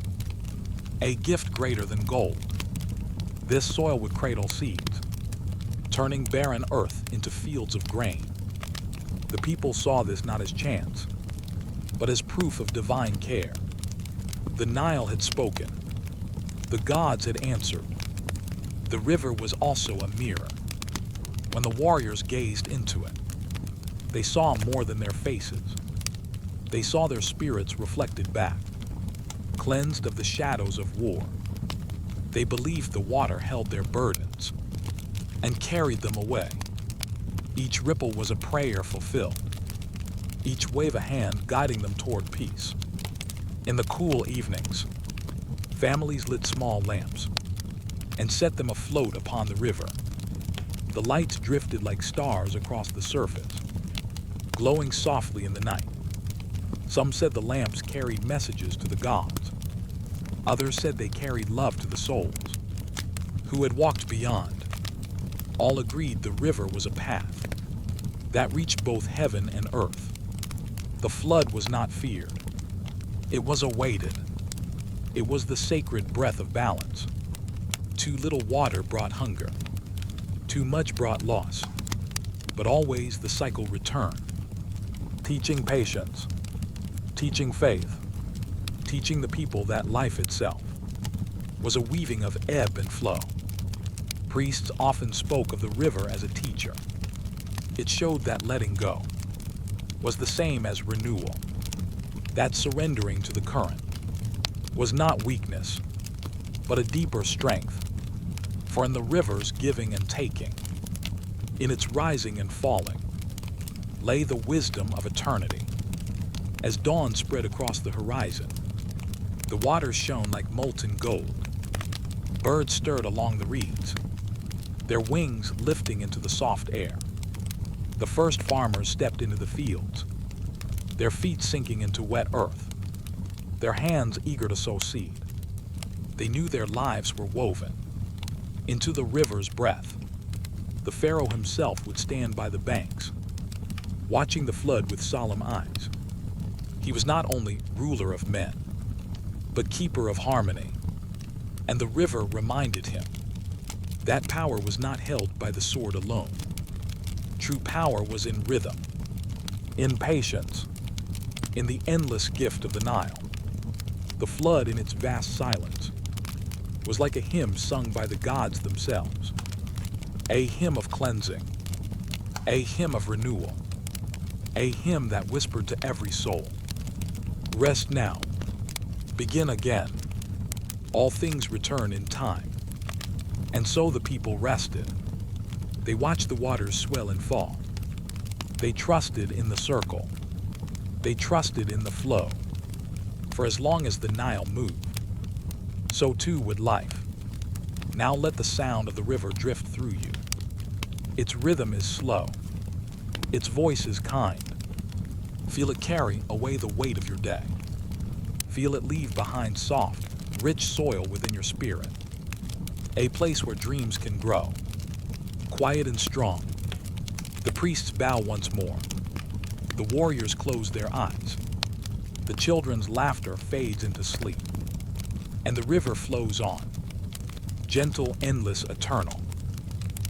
a gift greater than gold. This soil would cradle seeds, turning barren earth into fields of grain. The people saw this not as chance, but as proof of divine care. The Nile had spoken. The gods had answered. The river was also a mirror. When the warriors gazed into it, they saw more than their faces. They saw their spirits reflected back, cleansed of the shadows of war. They believed the water held their burdens and carried them away. Each ripple was a prayer fulfilled, each wave a hand guiding them toward peace. In the cool evenings, families lit small lamps and set them afloat upon the river. The lights drifted like stars across the surface, glowing softly in the night. Some said the lamps carried messages to the gods. Others said they carried love to the souls who had walked beyond. All agreed the river was a path that reached both heaven and earth. The flood was not feared. It was awaited. It was the sacred breath of balance. Too little water brought hunger. Too much brought loss. But always the cycle returned, teaching patience, teaching faith, teaching the people that life itself was a weaving of ebb and flow. Priests often spoke of the river as a teacher. It showed that letting go was the same as renewal, that surrendering to the current was not weakness, but a deeper strength. For in the river's giving and taking, in its rising and falling, lay the wisdom of eternity. As dawn spread across the horizon, the waters shone like molten gold. Birds stirred along the reeds, their wings lifting into the soft air. The first farmers stepped into the fields, their feet sinking into wet earth, their hands eager to sow seed. They knew their lives were woven into the river's breath. The Pharaoh himself would stand by the banks, watching the flood with solemn eyes. He was not only ruler of men, but keeper of harmony. And the river reminded him that power was not held by the sword alone. True power was in rhythm, in patience, in the endless gift of the Nile. The flood, in its vast silence, was like a hymn sung by the gods themselves, a hymn of cleansing, a hymn of renewal, a hymn that whispered to every soul, "Rest now, begin again, all things return in time." And so the people rested. They watched the waters swell and fall. They trusted in the circle. They trusted in the flow. For as long as the Nile moved, so too would life. Now let the sound of the river drift through you. Its rhythm is slow. Its voice is kind. Feel it carry away the weight of your day. Feel it leave behind soft, rich soil within your spirit. A place where dreams can grow, quiet and strong. The priests bow once more. The warriors close their eyes. The children's laughter fades into sleep. And the river flows on, gentle, endless, eternal.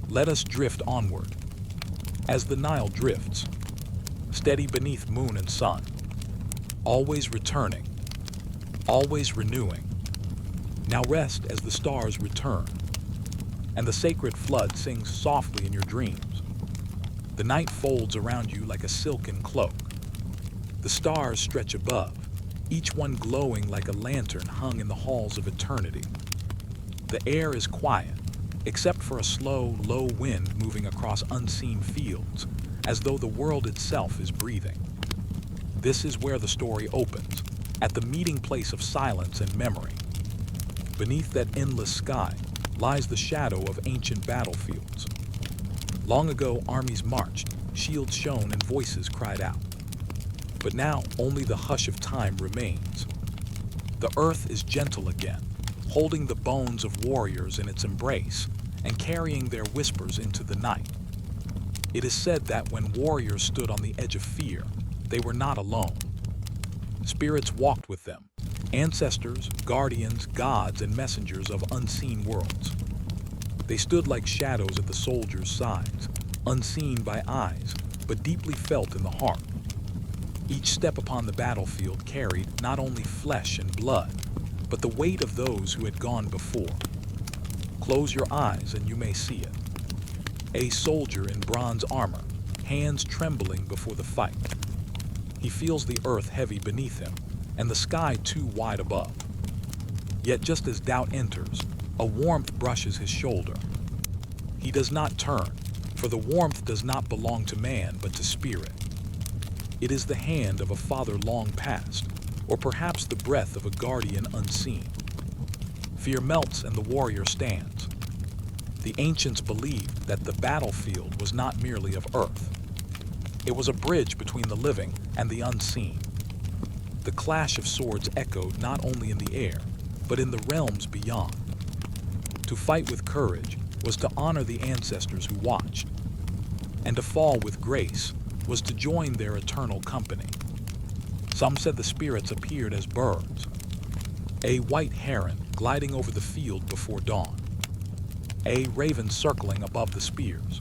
Let us drift onward, as the Nile drifts, steady beneath moon and sun, always returning, always renewing. Now rest as the stars return, and the sacred flood sings softly in your dreams. The night folds around you like a silken cloak. The stars stretch above, each one glowing like a lantern hung in the halls of eternity. The air is quiet, except for a slow, low wind moving across unseen fields, as though the world itself is breathing. This is where the story opens, at the meeting place of silence and memory. Beneath that endless sky lies the shadow of ancient battlefields. Long ago, armies marched, shields shone, and voices cried out. But now, only the hush of time remains. The earth is gentle again, holding the bones of warriors in its embrace and carrying their whispers into the night. It is said that when warriors stood on the edge of fear, they were not alone. Spirits walked with them, ancestors, guardians, gods, and messengers of unseen worlds. They stood like shadows at the soldiers' sides, unseen by eyes, but deeply felt in the heart. Each step upon the battlefield carried not only flesh and blood, but the weight of those who had gone before. Close your eyes and you may see it. A soldier in bronze armor, hands trembling before the fight. He feels the earth heavy beneath him, and the sky too wide above. Yet just as doubt enters, a warmth brushes his shoulder. He does not turn, for the warmth does not belong to man but to spirit. It is the hand of a father long past, or perhaps the breath of a guardian unseen. Fear melts and the warrior stands. The ancients believed that the battlefield was not merely of earth. It was a bridge between the living and the unseen. The clash of swords echoed not only in the air, but in the realms beyond. To fight with courage was to honor the ancestors who watched, and to fall with grace was to join their eternal company. Some said the spirits appeared as birds, a white heron gliding over the field before dawn, a raven circling above the spears.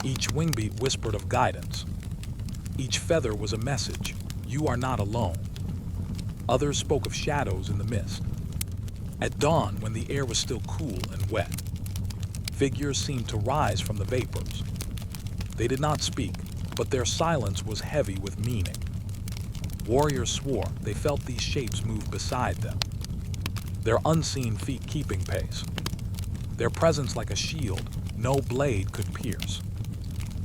Each wingbeat whispered of guidance. Each feather was a message, you are not alone. Others spoke of shadows in the mist. At dawn, when the air was still cool and wet, figures seemed to rise from the vapors. They did not speak, but their silence was heavy with meaning. Warriors swore they felt these shapes move beside them, their unseen feet keeping pace, their presence like a shield no blade could pierce.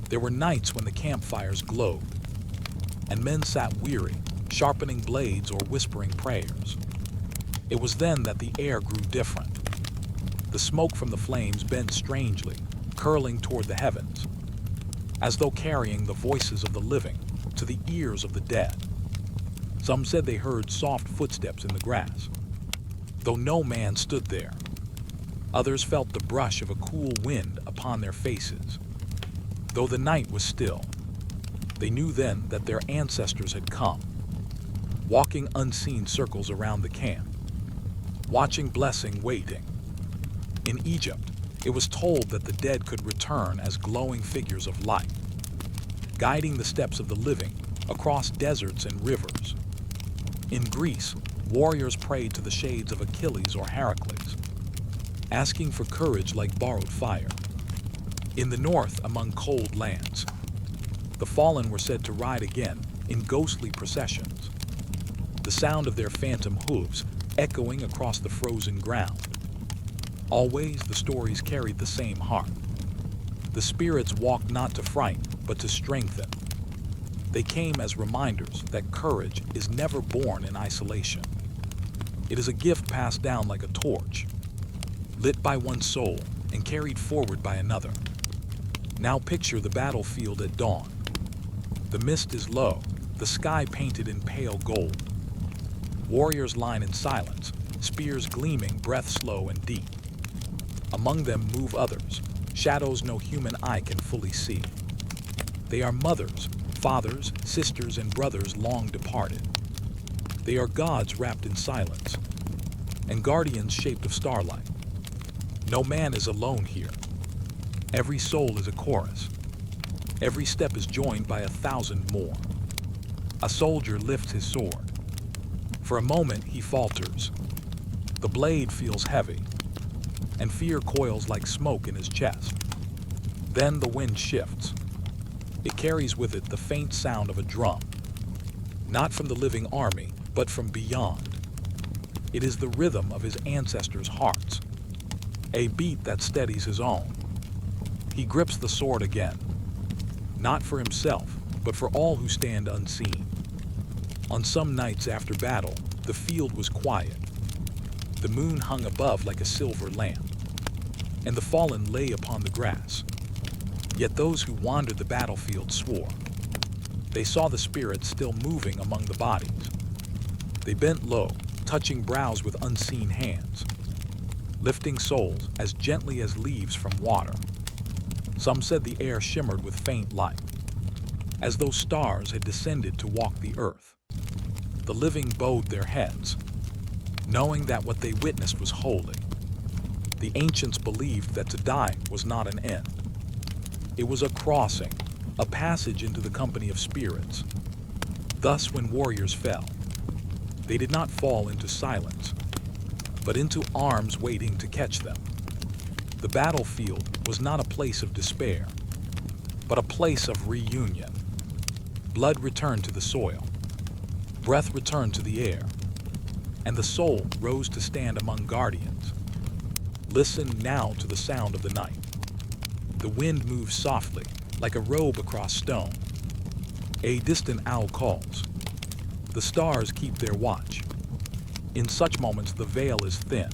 There were nights when the campfires glowed, and men sat weary, sharpening blades or whispering prayers. It was then that the air grew different. The smoke from the flames bent strangely, curling toward the heavens, as though carrying the voices of the living to the ears of the dead. Some said they heard soft footsteps in the grass, though no man stood there. Others felt the brush of a cool wind upon their faces. Though the night was still, they knew then that their ancestors had come, walking unseen circles around the camp, watching blessing waiting. In Egypt, it was told that the dead could return as glowing figures of light, guiding the steps of the living across deserts and rivers. In Greece, warriors prayed to the shades of Achilles or Heracles, asking for courage like borrowed fire. In the north, among cold lands, the fallen were said to ride again in ghostly processions, the sound of their phantom hooves echoing across the frozen ground. Always the stories carried the same heart. The spirits walked not to frighten, but to strengthen. They came as reminders that courage is never born in isolation. It is a gift passed down like a torch, lit by one soul and carried forward by another. Now picture the battlefield at dawn. The mist is low, the sky painted in pale gold. Warriors line in silence, spears gleaming, breath slow and deep. Among them move others, shadows no human eye can fully see. They are mothers, fathers, sisters, and brothers long departed. They are gods wrapped in silence, and guardians shaped of starlight. No man is alone here. Every soul is a chorus. Every step is joined by 1,000 more. A soldier lifts his sword. For a moment he falters. The blade feels heavy, and fear coils like smoke in his chest. Then the wind shifts. It carries with it the faint sound of a drum, not from the living army, but from beyond. It is the rhythm of his ancestors' hearts, a beat that steadies his own. He grips the sword again, not for himself, but for all who stand unseen. On some nights after battle, the field was quiet. The moon hung above like a silver lamp, and the fallen lay upon the grass. Yet those who wandered the battlefield swore. They saw the spirits still moving among the bodies. They bent low, touching brows with unseen hands, lifting souls as gently as leaves from water. Some said the air shimmered with faint light, as though stars had descended to walk the earth. The living bowed their heads, knowing that what they witnessed was holy. The ancients believed that to die was not an end. It was a crossing, a passage into the company of spirits. Thus, when warriors fell, they did not fall into silence, but into arms waiting to catch them. The battlefield was not a place of despair, but a place of reunion. Blood returned to the soil, breath returned to the air, and the soul rose to stand among guardians. Listen now to the sound of the night. The wind moves softly, like a robe across stone. A distant owl calls. The stars keep their watch. In such moments, the veil is thin.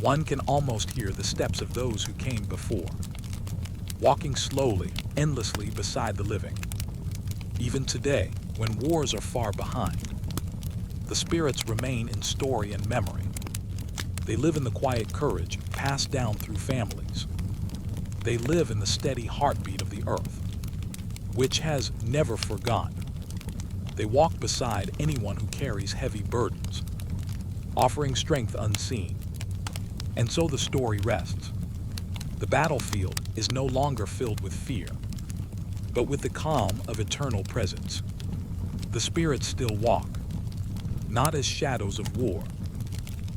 One can almost hear the steps of those who came before, walking slowly, endlessly beside the living. Even today, when wars are far behind, the spirits remain in story and memory. They live in the quiet courage passed down through families. They live in the steady heartbeat of the earth, which has never forgotten. They walk beside anyone who carries heavy burdens, offering strength unseen. And so the story rests. The battlefield is no longer filled with fear, but with the calm of eternal presence. The spirits still walk, not as shadows of war,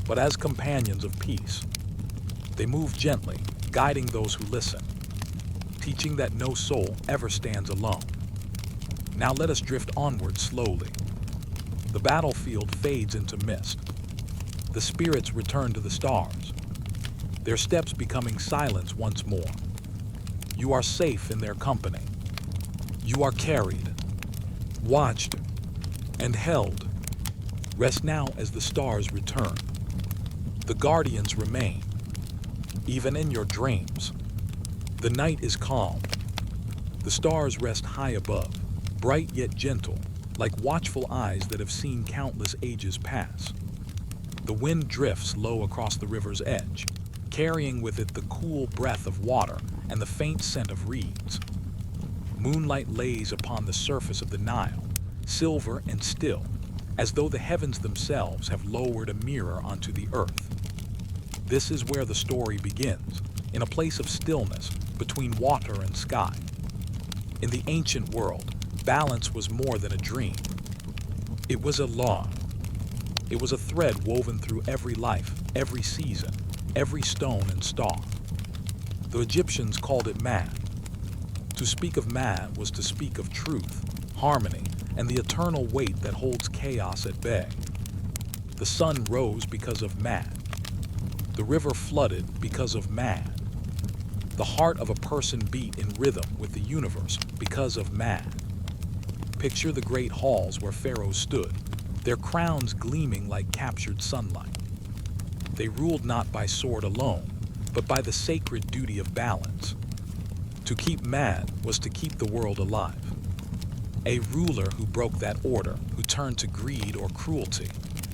but as companions of peace. They move gently, guiding those who listen, teaching that no soul ever stands alone. Now let us drift onward slowly. The battlefield fades into mist. The spirits return to the stars, their steps becoming silence once more. You are safe in their company. You are carried, watched, and held. Rest now as the stars return. The guardians remain, even in your dreams. The night is calm. The stars rest high above, bright yet gentle, like watchful eyes that have seen countless ages pass. The wind drifts low across the river's edge, carrying with it the cool breath of water and the faint scent of reeds. Moonlight lays upon the surface of the Nile, silver and still, as though the heavens themselves have lowered a mirror onto the earth. This is where the story begins, in a place of stillness between water and sky. In the ancient world, balance was more than a dream. It was a law. It was a thread woven through every life, every season, every stone and star. The Egyptians called it Mad. To speak of Mad was to speak of truth, harmony, and the eternal weight that holds chaos at bay. The sun rose because of Mad. The river flooded because of Mad. The heart of a person beat in rhythm with the universe because of Mad. Picture the great halls where pharaohs stood, their crowns gleaming like captured sunlight. They ruled not by sword alone, but by the sacred duty of balance. To keep Mad was to keep the world alive. A ruler who broke that order, who turned to greed or cruelty,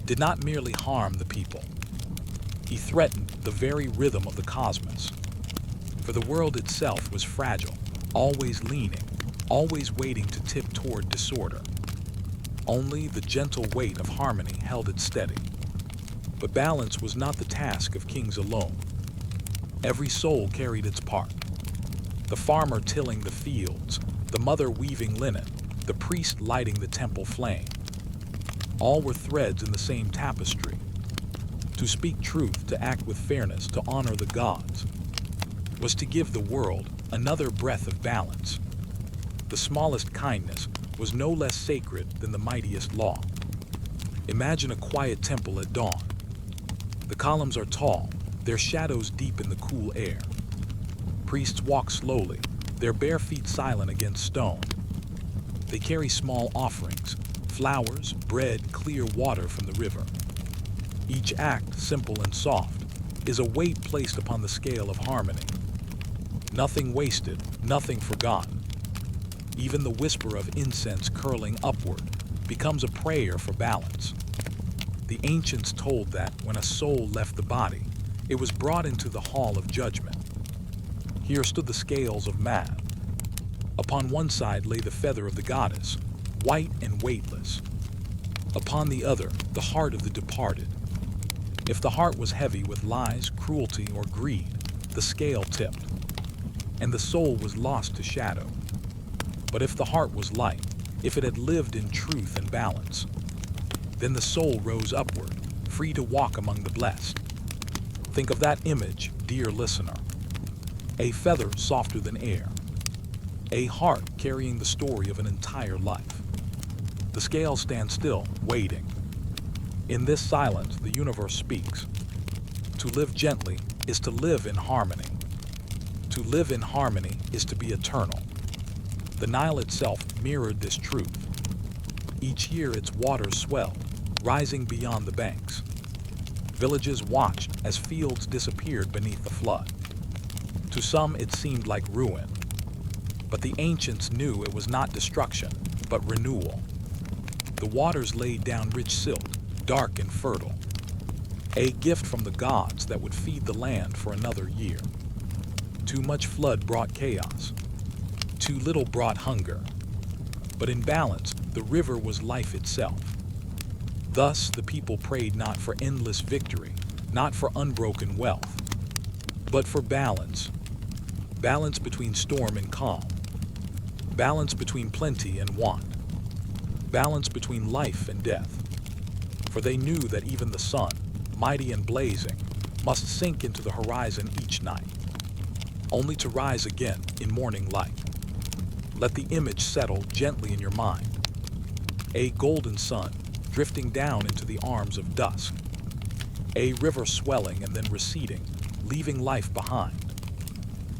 did not merely harm the people. He threatened the very rhythm of the cosmos. For the world itself was fragile, always leaning, always waiting to tip toward disorder. Only the gentle weight of harmony held it steady. But balance was not the task of kings alone. Every soul carried its part. The farmer tilling the fields, the mother weaving linen, the priest lighting the temple flame. All were threads in the same tapestry. To speak truth, to act with fairness, to honor the gods, was to give the world another breath of balance. The smallest kindness was no less sacred than the mightiest law. Imagine a quiet temple at dawn. The columns are tall, their shadows deep in the cool air. Priests walk slowly, their bare feet silent against stone. They carry small offerings, flowers, bread, clear water from the river. Each act, simple and soft, is a weight placed upon the scale of harmony. Nothing wasted, nothing forgotten. Even the whisper of incense curling upward becomes a prayer for balance. The ancients told that when a soul left the body, it was brought into the hall of judgment. Here stood the scales of man. Upon one side lay the feather of the goddess, white and weightless. Upon the other, the heart of the departed. If the heart was heavy with lies, cruelty, or greed, the scale tipped, and the soul was lost to shadow. But if the heart was light, if it had lived in truth and balance, then the soul rose upward, free to walk among the blessed. Think of that image, dear listener. A feather softer than air. A heart carrying the story of an entire life. The scale stands still, waiting. In this silence, the universe speaks. To live gently is to live in harmony. To live in harmony is to be eternal. The Nile itself mirrored this truth. Each year its waters swelled, rising beyond the banks. Villages watched as fields disappeared beneath the flood. To some it seemed like ruin, but the ancients knew it was not destruction, but renewal. The waters laid down rich silt, dark and fertile, a gift from the gods that would feed the land for another year. Too much flood brought chaos. Too little brought hunger. But in balance, the river was life itself. Thus, the people prayed not for endless victory, not for unbroken wealth, but for balance. Balance between storm and calm. Balance between plenty and want. Balance between life and death. For they knew that even the sun, mighty and blazing, must sink into the horizon each night, only to rise again in morning light. Let the image settle gently in your mind. A golden sun drifting down into the arms of dusk. A river swelling and then receding, leaving life behind.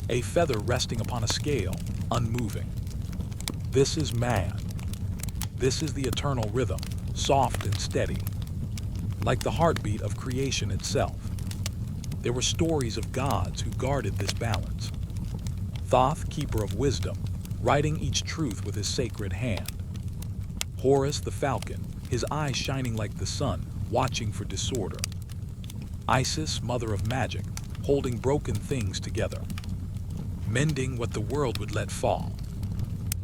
A feather resting upon a scale, unmoving. This is man. This is the eternal rhythm, soft and steady, like the heartbeat of creation itself. There were stories of gods who guarded this balance. Thoth, keeper of wisdom, writing each truth with his sacred hand. Horus the falcon, his eyes shining like the sun, watching for disorder. Isis, mother of magic, holding broken things together, mending what the world would let fall.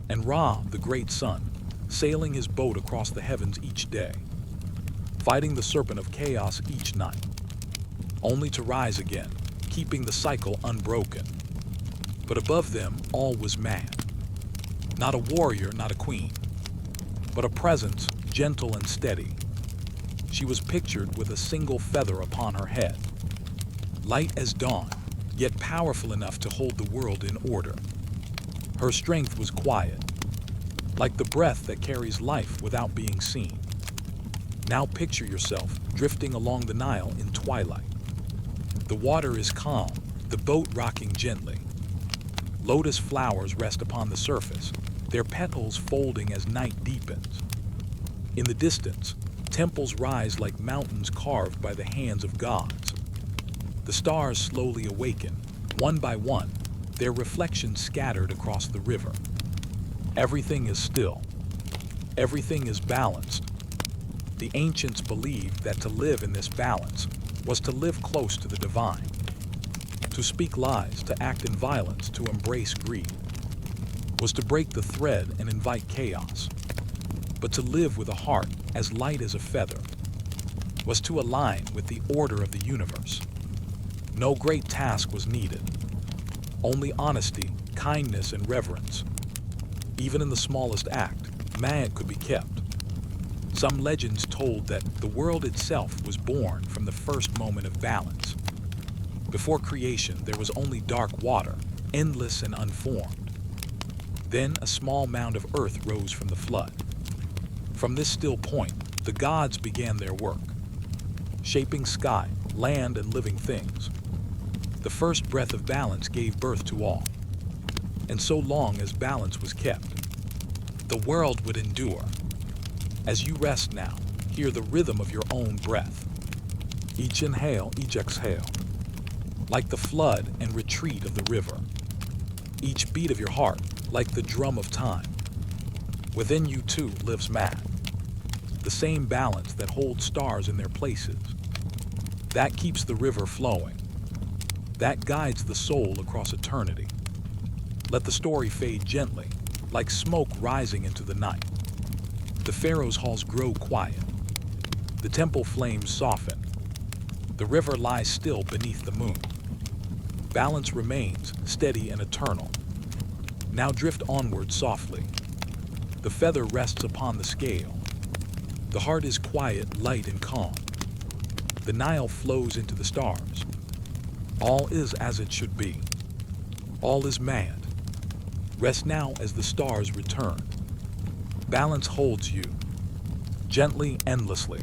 And Ra, the great sun, sailing his boat across the heavens each day, fighting the serpent of chaos each night, only to rise again, keeping the cycle unbroken. But above them, all was man. Not a warrior, not a queen, but a presence gentle and steady. She was pictured with a single feather upon her head, light as dawn, yet powerful enough to hold the world in order. Her strength was quiet, like the breath that carries life without being seen. Now picture yourself drifting along the Nile in twilight. The water is calm, the boat rocking gently. Lotus flowers rest upon the surface, their petals folding as night deepens. In the distance, temples rise like mountains carved by the hands of gods. The stars slowly awaken, one by one, their reflections scattered across the river. Everything is still. Everything is balanced. The ancients believed that to live in this balance was to live close to the divine. To speak lies, to act in violence, to embrace greed, was to break the thread and invite chaos. But to live with a heart as light as a feather was to align with the order of the universe. No great task was needed. Only honesty, kindness, and reverence. Even in the smallest act, man could be kept. Some legends told that the world itself was born from the first moment of balance. Before creation, there was only dark water, endless and unformed. Then a small mound of earth rose from the flood. From this still point, the gods began their work, shaping sky, land, and living things. The first breath of balance gave birth to all. And so long as balance was kept, the world would endure. As you rest now, hear the rhythm of your own breath. Each inhale, each exhale. Like the flood and retreat of the river. Each beat of your heart, like the drum of time. Within you too lives math. The same balance that holds stars in their places. That keeps the river flowing. That guides the soul across eternity. Let the story fade gently, like smoke rising into the night. The pharaoh's halls grow quiet. The temple flames soften. The river lies still beneath the moon. Balance remains, steady and eternal. Now drift onward softly. The feather rests upon the scale. The heart is quiet, light, and calm. The Nile flows into the stars. All is as it should be. All is mad. Rest now as the stars return. Balance holds you, gently, endlessly.